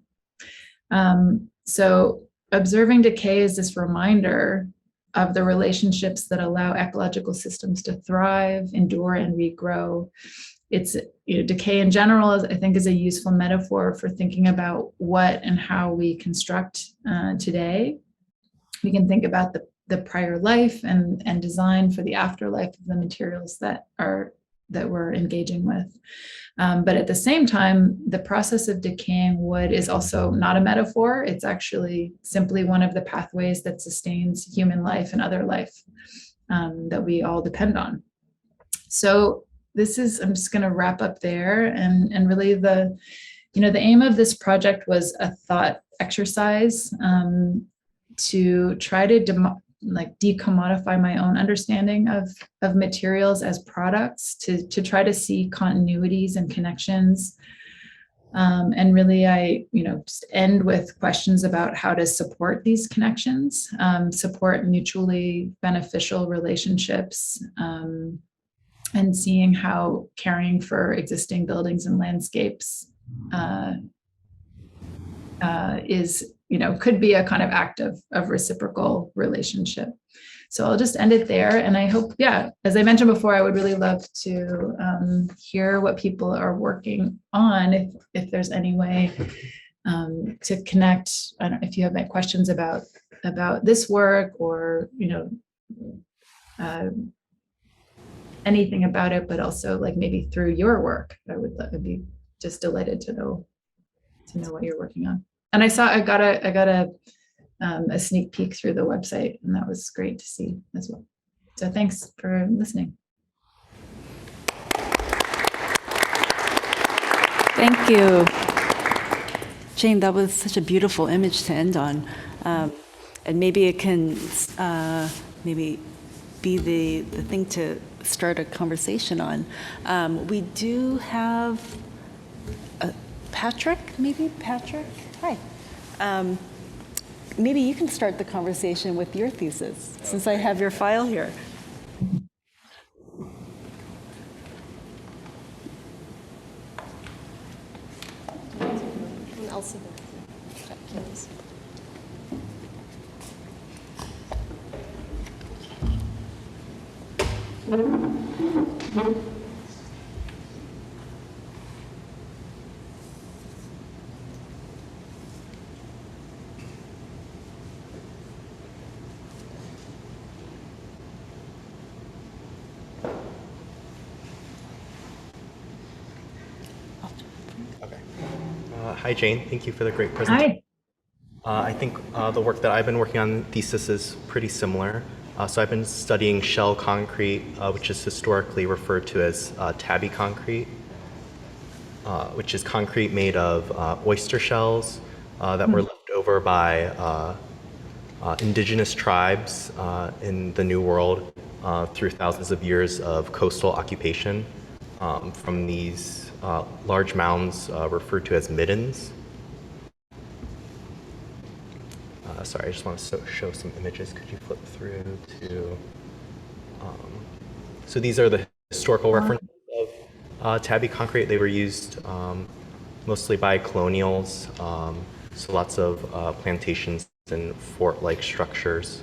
So observing decay is this reminder of the relationships that allow ecological systems to thrive, endure, and regrow. It's, decay in general, I think, is a useful metaphor for thinking about what and how we construct today. We can think about the prior life and design for the afterlife of the materials that we're engaging with. But at the same time, the process of decaying wood is also not a metaphor. It's actually simply one of the pathways that sustains human life and other life that we all depend on. So I'm just going to wrap up there, and really the aim of this project was a thought exercise to try to decomodify my own understanding of materials as products, to try to see continuities and connections. And really, I just end with questions about how to support these connections, support mutually beneficial relationships, and seeing how caring for existing buildings and landscapes is, could be a kind of act of reciprocal relationship. So I'll just end it there. And I hope, as I mentioned before, I would really love to hear what people are working on, if there's any way to connect. I don't know if you have any questions about this work, or, anything about it, but also like maybe through your work. I'd be just delighted to know what you're working on. And I got a sneak peek through the website, and that was great to see as well. So thanks for listening. Thank you. Jane, that was such a beautiful image to end on. And maybe it can maybe be the thing to start a conversation on. We do have Patrick, maybe? Patrick? Hi. Maybe you can start the conversation with your thesis, since I have your file here. Hi, Jane. Thank you for the great presentation. Hi. I think the work that I've been working on thesis is pretty similar. So I've been studying shell concrete, which is historically referred to as tabby concrete, which is concrete made of oyster shells that were left over over by indigenous tribes in the New World through thousands of years of coastal occupation from these large mounds referred to as middens. Sorry, I just want to show some images. Could you flip through to... so these are the historical references of tabby concrete. They were used mostly by colonials, so lots of plantations and fort-like structures.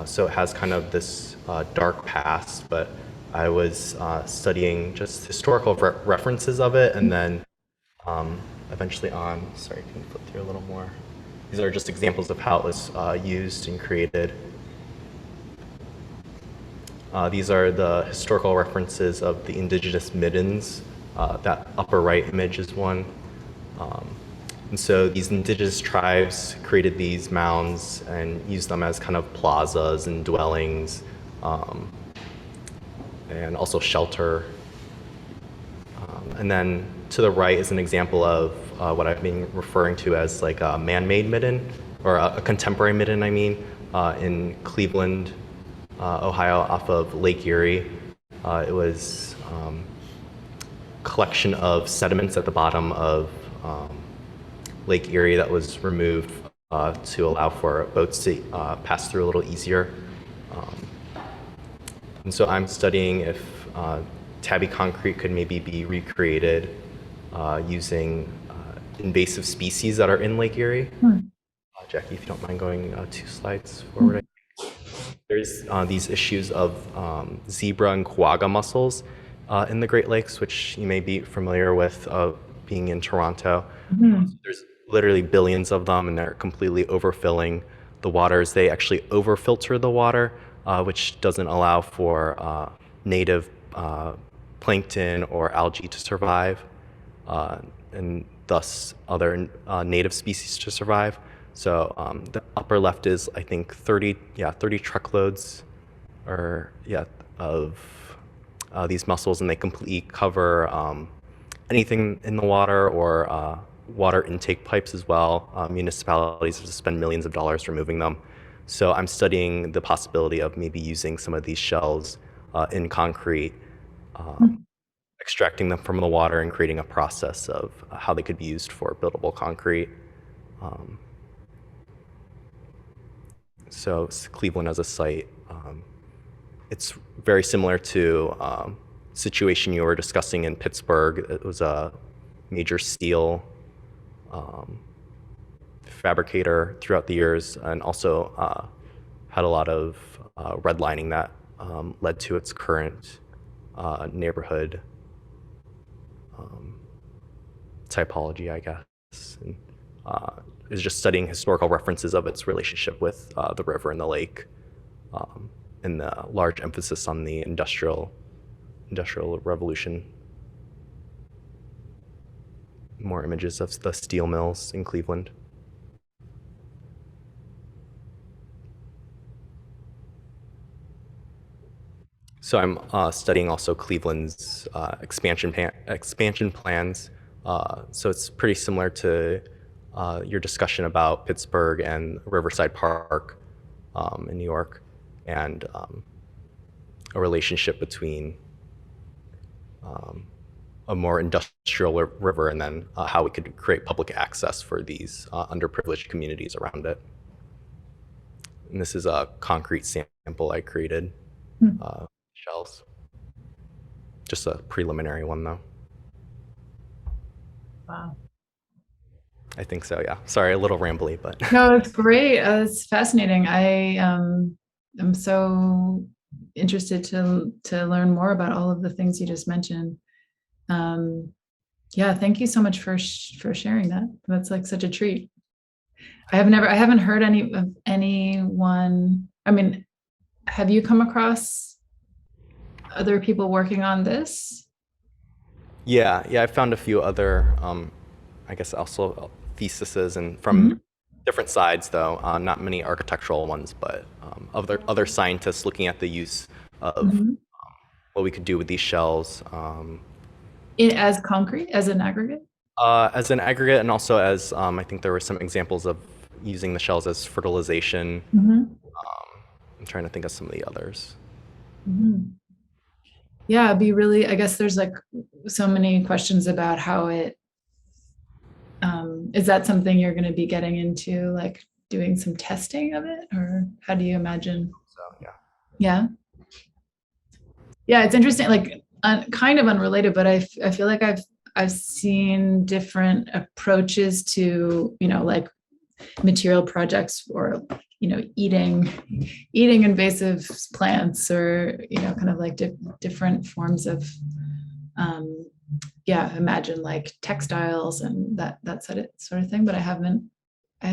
So it has kind of this dark past, but I was studying just historical references of it, and then eventually on, sorry, can you flip through a little more? These are just examples of how it was used and created. These are the historical references of the indigenous middens. That upper right image is one. And so these indigenous tribes created these mounds and used them as kind of plazas and dwellings, and also shelter. And then to the right is an example of what I've been referring to as like a man-made midden, or a contemporary midden, I mean, in Cleveland, Ohio, off of Lake Erie. It was a collection of sediments at the bottom of Lake Erie that was removed to allow for boats to pass through a little easier. And so I'm studying if tabby concrete could maybe be recreated using invasive species that are in Lake Erie. Jackie, if you don't mind going 2 slides forward. There's these issues of zebra and quagga mussels in the Great Lakes, which you may be familiar with being in Toronto. There's literally billions of them, and they're completely overfilling the waters. They actually overfilter the water, which doesn't allow for native plankton or algae to survive, and thus other native species to survive. So the upper left is, I think, 30 truckloads of these mussels, and they completely cover anything in the water or water intake pipes as well. Municipalities have to spend millions of dollars removing them. So I'm studying the possibility of maybe using some of these shells in concrete, extracting them from the water and creating a process of how they could be used for buildable concrete. So Cleveland as a site, it's very similar to situation you were discussing in Pittsburgh. It was a major steel fabricator throughout the years, and also had a lot of redlining that led to its current neighborhood typology, I guess. And, is just studying historical references of its relationship with the river and the lake, and the large emphasis on the industrial revolution. More images of the steel mills in Cleveland. So I'm studying also Cleveland's expansion plans. So it's pretty similar to your discussion about Pittsburgh and Riverside Park in New York, and a relationship between a more industrial river and then how we could create public access for these underprivileged communities around it. And this is a concrete sample I created, shells. Just a preliminary one though. Wow. I think so, yeah. Sorry, a little rambly, but. No, it's great. It's fascinating. I am so interested to learn more about all of the things you just mentioned. Yeah, thank you so much for sharing that. That's like such a treat. I haven't heard anyone. I mean, have you come across other people working on this? Yeah, I found a few other, I guess also theses, and from different sides though, not many architectural ones, but other scientists looking at the use of what we could do with these shells. As concrete, as an aggregate? As an aggregate, and also as I think there were some examples of using the shells as fertilization. Mhm. I'm trying to think of some of the others. Mhm. Yeah, it'd be really, I guess there's like so many questions about how it, is that something you're going to be getting into, like doing some testing of it, or how do you imagine? So yeah. Yeah. Yeah, it's interesting, like kind of unrelated, but I feel like I've seen different approaches to, like material projects, or eating invasive plants, or kind of like different forms of imagine like textiles and that sort of thing. But I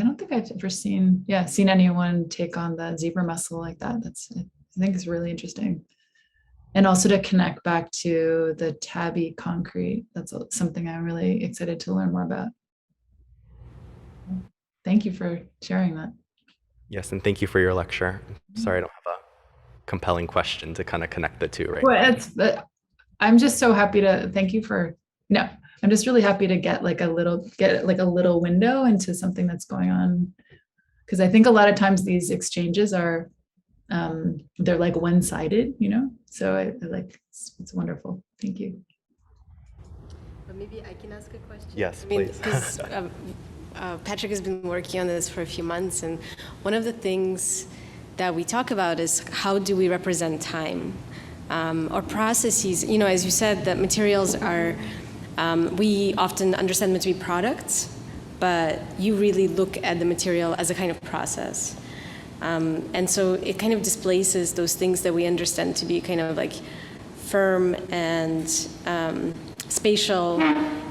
don't think I've ever seen anyone take on the zebra mussel like that. I think it's really interesting. And also to connect back to the tabby concrete. That's something I'm really excited to learn more about. Thank you for sharing that. Yes, and thank you for your lecture. Sorry I don't have a compelling question to kind of connect the two right now. I'm just so happy to thank you for, no, I'm just really happy to get like a little window into something that's going on. Because I think a lot of times these exchanges are, they're like one-sided, so I like, it's wonderful. Thank you. But maybe I can ask a question. Yes, please. Because Patrick has been working on this for a few months, and one of the things that we talk about is how do we represent time, or processes. As you said, that materials are, we often understand them to be products, but you really look at the material as a kind of process. And so it kind of displaces those things that we understand to be kind of like firm and spatial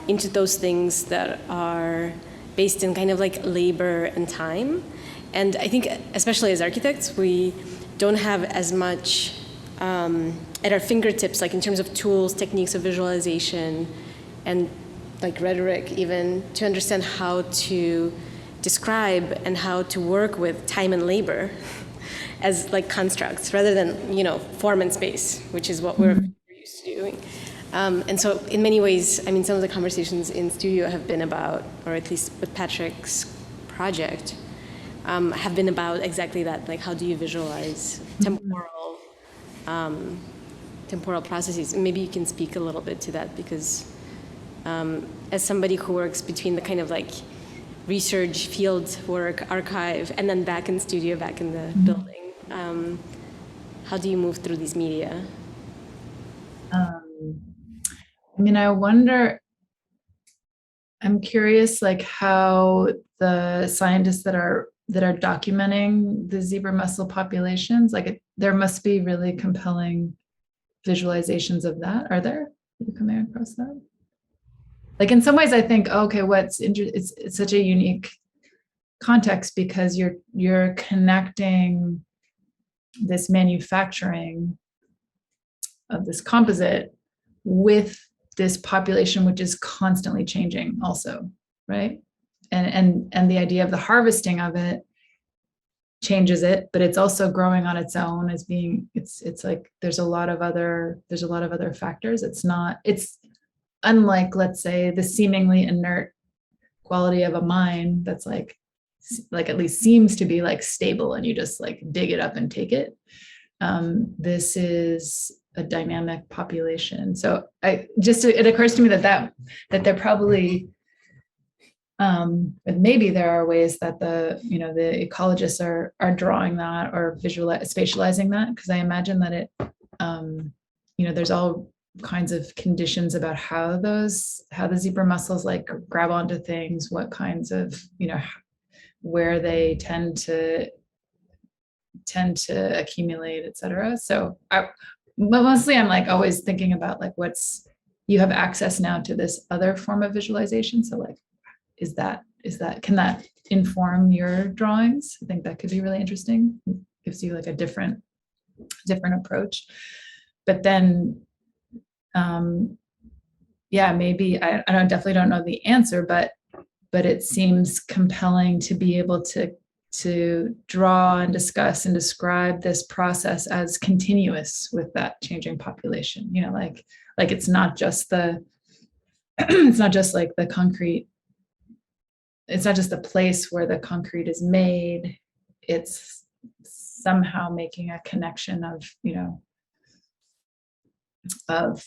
into those things that are based in kind of like labor and time. And I think, especially as architects, we don't have as much at our fingertips, like in terms of tools, techniques of visualization, and like rhetoric even, to understand how to describe and how to work with time and labor as like constructs, rather than, form and space, which is what we're used to doing. And so in many ways, some of the conversations in studio have been about, or at least with Patrick's project, have been about exactly that, like how do you visualize temporal processes? And maybe you can speak a little bit to that, because as somebody who works between the kind of like research, field work, archive, and then back in studio, back in the building, how do you move through these media? I wonder, I'm curious, like how the scientists that are documenting the zebra mussel populations, like there must be really compelling visualizations of that. Are there? Are you coming across that? Like in some ways, I think, okay, it's such a unique context, because you're connecting this manufacturing of this composite with this population, which is constantly changing also, right? And the idea of the harvesting of it changes it, but it's also growing on its own as being, it's like there's a lot of other factors. It's unlike, let's say, the seemingly inert quality of a mine that's like at least seems to be like stable, and you just like dig it up and take it. This is a dynamic population. So it occurs to me that they're probably, but maybe there are ways that the ecologists are drawing that, or spatializing that, because I imagine that it, there's all kinds of conditions about how the zebra mussels like grab onto things, what kinds of, where they tend to accumulate, et cetera. So mostly I'm like always thinking about like you have access now to this other form of visualization. So like, can that inform your drawings? I think that could be really interesting. It gives you like a different approach. But then, maybe I definitely don't know the answer, but it seems compelling to be able to draw and discuss and describe this process as continuous with that changing population. Like it's not just the it's not just like the concrete, it's not just the place where the concrete is made, it's somehow making a connection of, of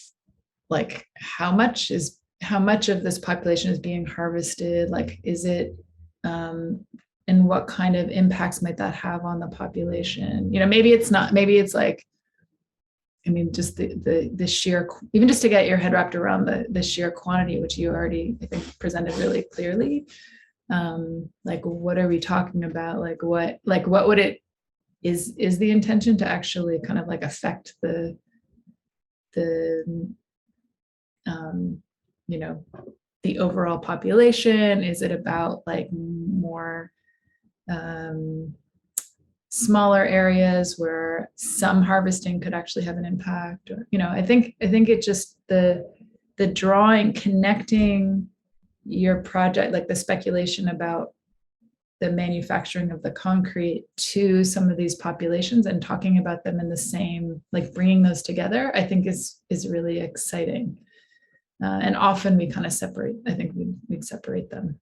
like how much of this population is being harvested, like is it and what kind of impacts might that have on the population. Maybe it's not, maybe it's like, I mean, just the sheer, even just to get your head wrapped around the sheer quantity, which you already, I think, presented really clearly. Like, what are we talking about? Like what would it, is the intention to actually kind of like affect the the overall population? Is it about like more smaller areas where some harvesting could actually have an impact? Or, I think it just the drawing, connecting your project, like the speculation about the manufacturing of the concrete to some of these populations and talking about them in the same, like bringing those together, I think is really exciting. And often we kind of separate, I think we'd separate them.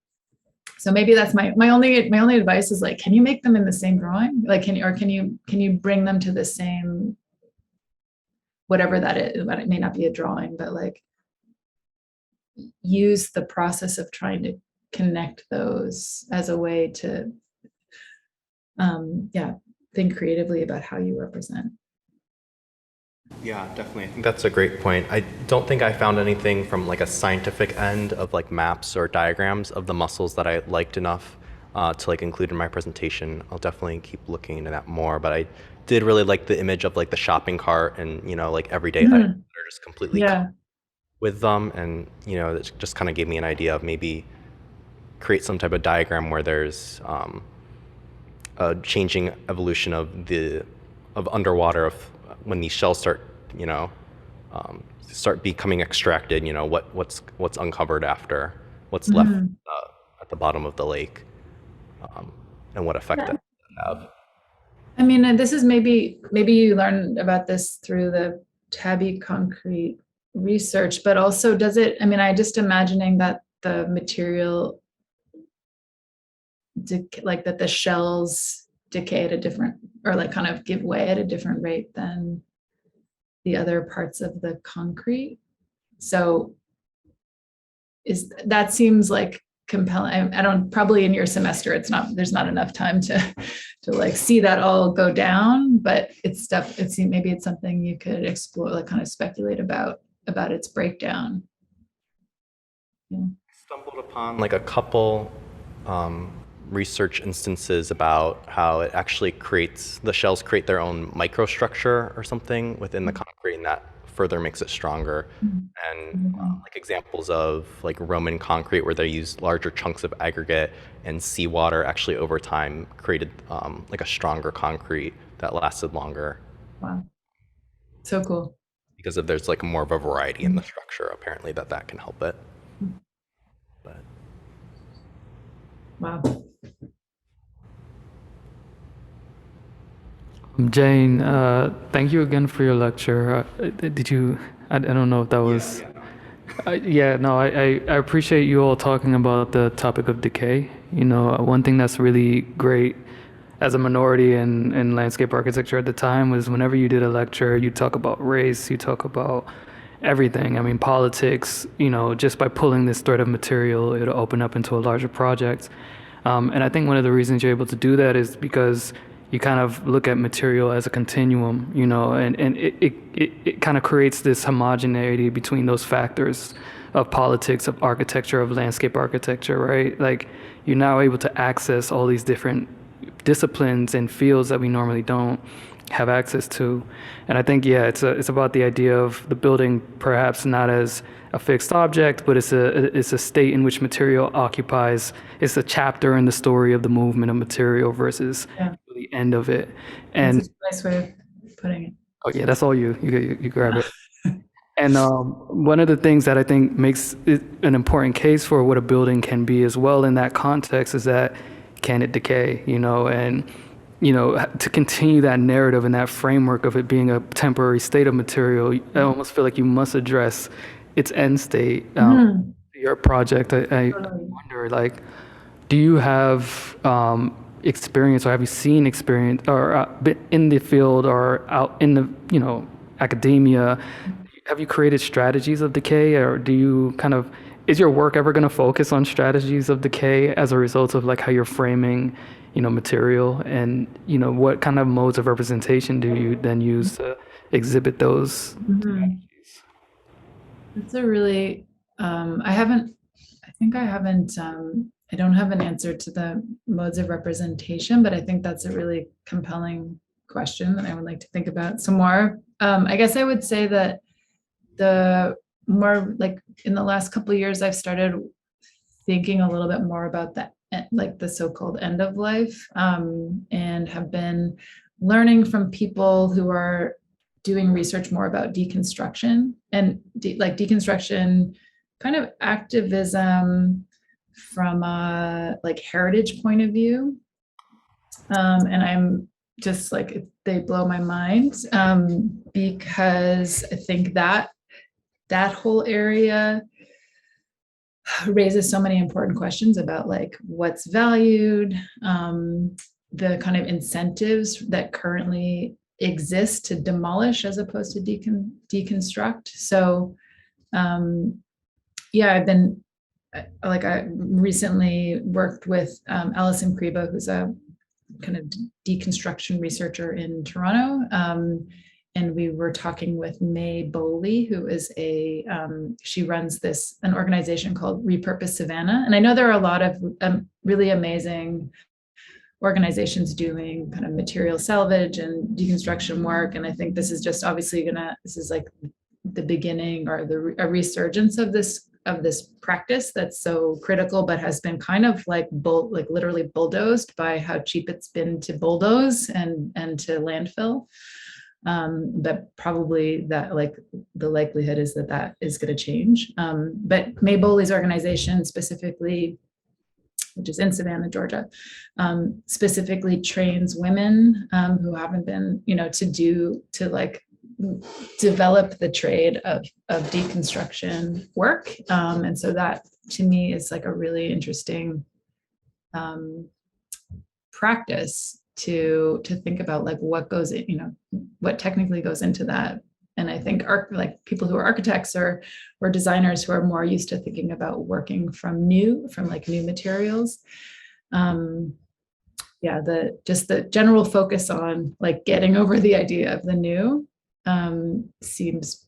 So maybe that's my only advice is like, can you make them in the same drawing? Like, can you bring them to the same, whatever that is, but it may not be a drawing, but like use the process of trying to connect those as a way to think creatively about how you represent. Yeah, definitely. I think that's a great point. I don't think I found anything from like a scientific end of like maps or diagrams of the mussels that I liked enough to like include in my presentation. I'll definitely keep looking into that more, but I did really like the image of like the shopping cart and, like everyday items that are just completely with them. And, it just kind of gave me an idea of maybe create some type of diagram where there's a changing evolution of underwater, of when these shells start becoming extracted, what's uncovered after, what's left at the bottom of the lake, and what effect that have. I mean, and this is maybe you learned about this through the tabby concrete research, but also I just imagining that the material like that the shells decay at a different, or like kind of give way at a different rate than the other parts of the concrete. So that seems like compelling. I don't, probably in your semester, there's not enough time to like see that all go down, but maybe it's something you could explore, like kind of speculate about its breakdown. Yeah. Stumbled upon like a couple research instances about how it actually the shells create their own microstructure or something within the concrete, and that further makes it stronger. And like examples of like Roman concrete where they used larger chunks of aggregate, and seawater actually over time created like a stronger concrete that lasted longer. Wow, so cool. Because there's like more of a variety in the structure, apparently, that can help it. But wow. Jane, thank you again for your lecture. Did you, I don't know if that was, I appreciate you all talking about the topic of decay. One thing that's really great as a minority in landscape architecture at the time was whenever you did a lecture, you talk about race, you talk about everything. I mean, politics, just by pulling this thread of material, it'll open up into a larger project. And I think one of the reasons you're able to do that is because you kind of look at material as a continuum, and it kind of creates this homogeneity between those factors of politics, of architecture, of landscape architecture, right? Like, you're now able to access all these different disciplines and fields that we normally don't have access to. And I think, it's about the idea of the building perhaps not as a fixed object, but it's a state in which material occupies. It's a chapter in the story of the movement of material versus the end of it. And that's a nice way of putting it. Oh yeah, that's all you grab it. And one of the things that I think makes it an important case for what a building can be as well in that context is that, can it decay, and to continue that narrative and that framework of it being a temporary state of material, I almost feel like you must address its end state. Mhm. Your project, I Totally. wonder, like, do you have experience, or have you seen experience, or been in the field or out in the, academia? Have you created strategies of decay, or do you kind of, is your work ever going to focus on strategies of decay as a result of like how you're framing, material, and what kind of modes of representation do you then use to exhibit those? Mhm. That's a really, I haven't, I think I haven't, I don't have an answer to the modes of representation, but I think that's a really compelling question that I would like to think about some more. I guess I would say that the more like in the last couple of years, I've started thinking a little bit more about that, like the so-called end of life, and have been learning from people who are doing research more about deconstruction and like deconstruction kind of activism from a like heritage point of view. And I'm just like, they blow my mind, because I think that that whole area raises so many important questions about like what's valued, the kind of incentives that currently exist to demolish as opposed to deconstruct. So yeah, I've been like, I recently worked with Alison Kriba, who's a kind of deconstruction researcher in Toronto. And we were talking with May Bowley, who is she runs an organization called Repurpose Savannah. And I know there are a lot of really amazing organizations doing kind of material salvage and deconstruction work. And I think this is just obviously this is like the beginning or a resurgence of this practice that's so critical, but has been kind of like literally bulldozed by how cheap it's been to bulldoze and to landfill. But probably that like the likelihood is that is going to change. But May Bowley's organization specifically, which is in Savannah, Georgia, specifically trains women who haven't been, to like develop the trade of deconstruction work. And so that to me is like a really interesting practice to think about like what goes in, what technically goes into that. And I think like people who are architects or designers who are more used to thinking about working from new materials. Yeah, just the general focus on like getting over the idea of the new seems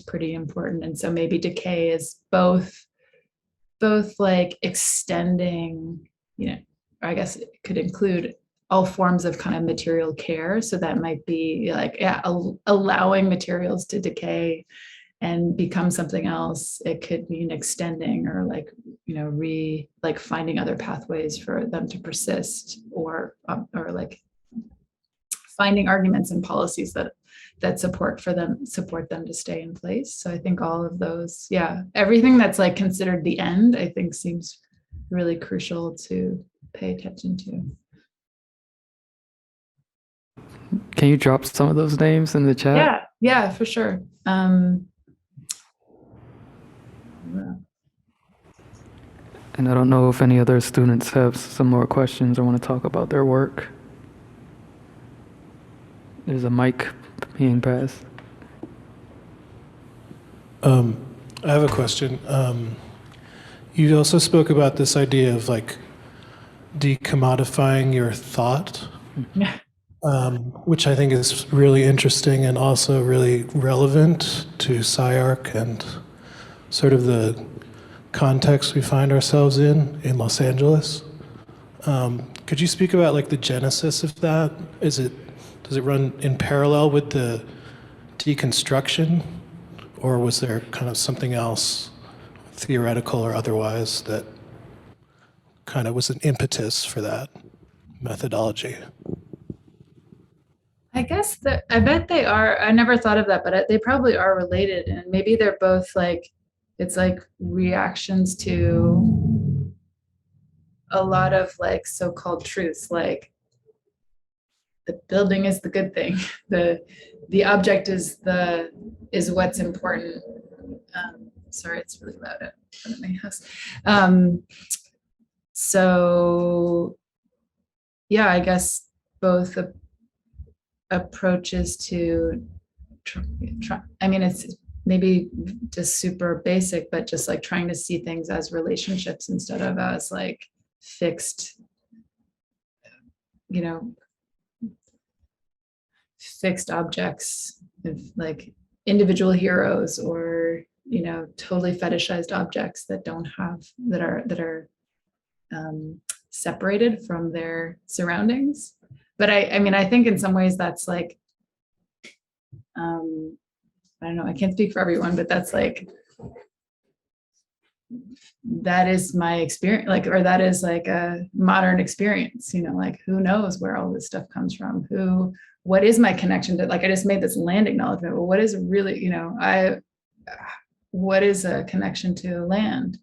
pretty important. And so maybe decay is both like extending, I guess it could include all forms of kind of material care. So that might be like, yeah, allowing materials to decay and become something else. It could mean extending or like, like finding other pathways for them to persist, or like finding arguments and policies that support them to stay in place. So I think all of those, yeah, everything that's like considered the end, I think seems really crucial to pay attention to. Can you drop some of those names in the chat? Yeah, for sure. And I don't know if any other students have some more questions or want to talk about their work. There's a mic being passed. I have a question. You also spoke about this idea of like decomodifying your thought, which I think is really interesting and also really relevant to SCI-Arc and sort of the context we find ourselves in Los Angeles. Could you speak about like the genesis of that? Does it run in parallel with the deconstruction, or was there kind of something else, theoretical or otherwise, that kind of was an impetus for that methodology? I guess I bet they are. I never thought of that, but they probably are related, and maybe they're both like, it's like reactions to a lot of like so-called truths, like the building is the good thing, the object is what's important, Sorry, it's really loud at my house. So yeah, I guess both approaches to try. I mean, it's maybe just super basic, but just like trying to see things as relationships instead of as like fixed, fixed objects, like individual heroes, or totally fetishized objects that are separated from their surroundings. But I mean, I think in some ways that's like, I don't know, I can't speak for everyone, but that's like, that is my experience, like, or that is like a modern experience, like who knows where all this stuff comes from, what is my connection to, like, I just made this land acknowledgement. Well, what is really, what is a connection to land?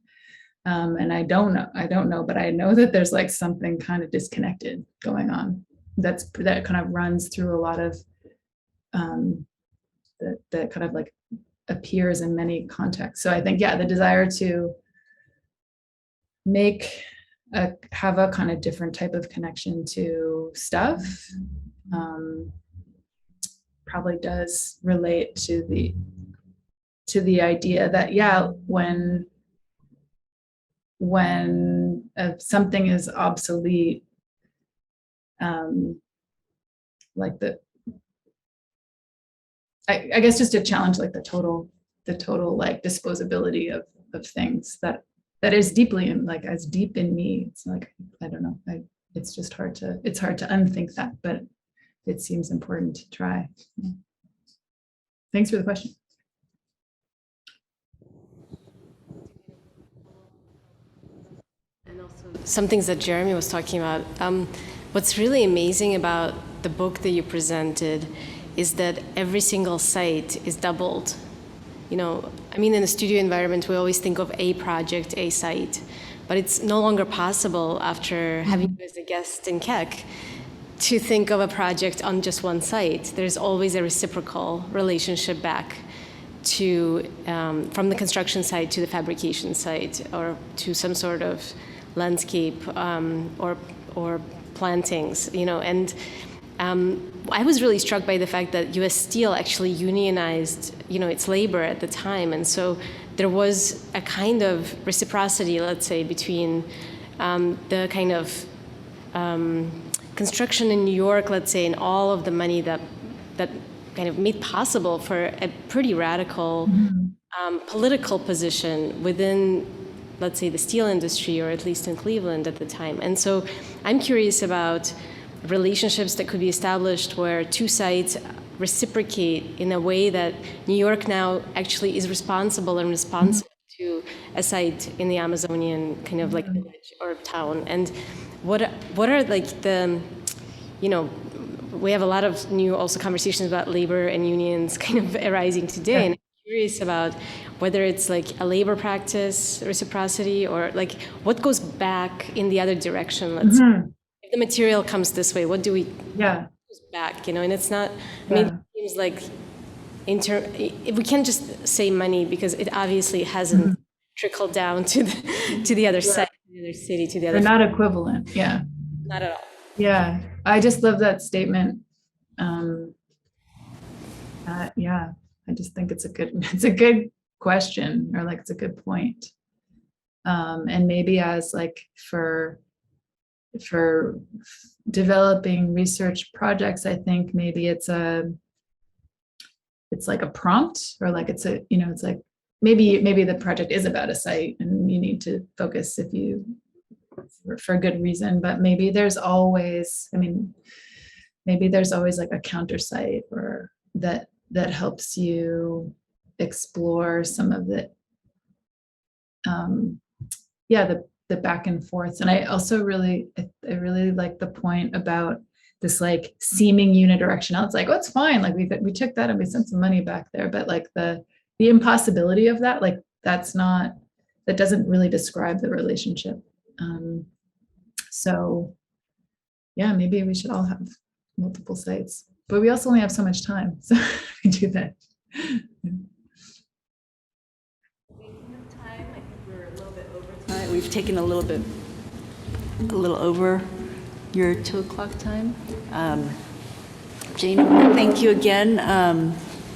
And I don't know, but I know that there's like something kind of disconnected going on. That kind of runs through a lot of, that kind of like appears in many contexts. So I think, yeah, the desire to have a kind of different type of connection to stuff probably does relate to the idea that, yeah, when something is obsolete, like I guess just to challenge like the total like disposability of things that is deeply in, like, as deep in me. It's like, I don't know, it's just hard to unthink that, but it seems important to try. Thanks for the question. And also some things that Jeremy was talking about. What's really amazing about the book that you presented is that every single site is doubled. I mean, in the studio environment, we always think of a project, a site, but it's no longer possible after having you as a guest in Keck to think of a project on just one site. There's always a reciprocal relationship back to, from the construction site to the fabrication site, or to some sort of landscape or plantings, and I was really struck by the fact that U.S. Steel actually unionized, its labor at the time, and so there was a kind of reciprocity, let's say, between the kind of construction in New York, let's say, and all of the money that kind of made possible for a pretty radical political position within, let's say, the steel industry, or at least in Cleveland at the time. And so I'm curious about relationships that could be established where two sides reciprocate in a way that New York now actually is responsible and responsive to a site in the Amazonian kind of like village or town. And what are like the, we have a lot of new also conversations about labor and unions kind of arising today. And I'm curious about whether it's like a labor practice, reciprocity, or like what goes back in the other direction, let's say. If the material comes this way, what do we goes back, and it's not, I mean, it seems like we can't just say money, because it obviously hasn't trickled down to the other side, to the other city, to the other. They're not equivalent. Yeah. Not at all. Yeah. I just love that statement. I just think it's a good question, or like, it's a good point. And maybe as like for developing research projects, I think maybe it's like a prompt, or like it's it's like maybe the project is about a site and you need to focus for a good reason, but maybe there's always like a counter site, or that helps you explore some of the the back and forth. And I also really like the point about this like seeming unidirectional. It's like, oh, it's fine, like we took that and we sent some money back there, but like the impossibility of that, like that doesn't really describe the relationship. So yeah, maybe we should all have multiple sites, but we also only have so much time, so we do that. we've taken a little over your 2 o'clock time. Jane, thank you again.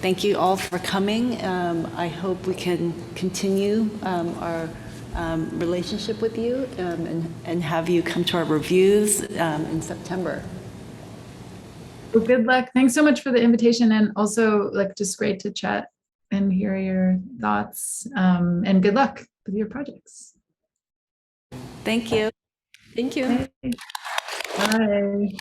Thank you all for coming. I hope we can continue our relationship with you and have you come to our reviews in September. Well, good luck. Thanks so much for the invitation, and also just great to chat and hear your thoughts. And good luck with your projects. Thank you. Thank you. Bye.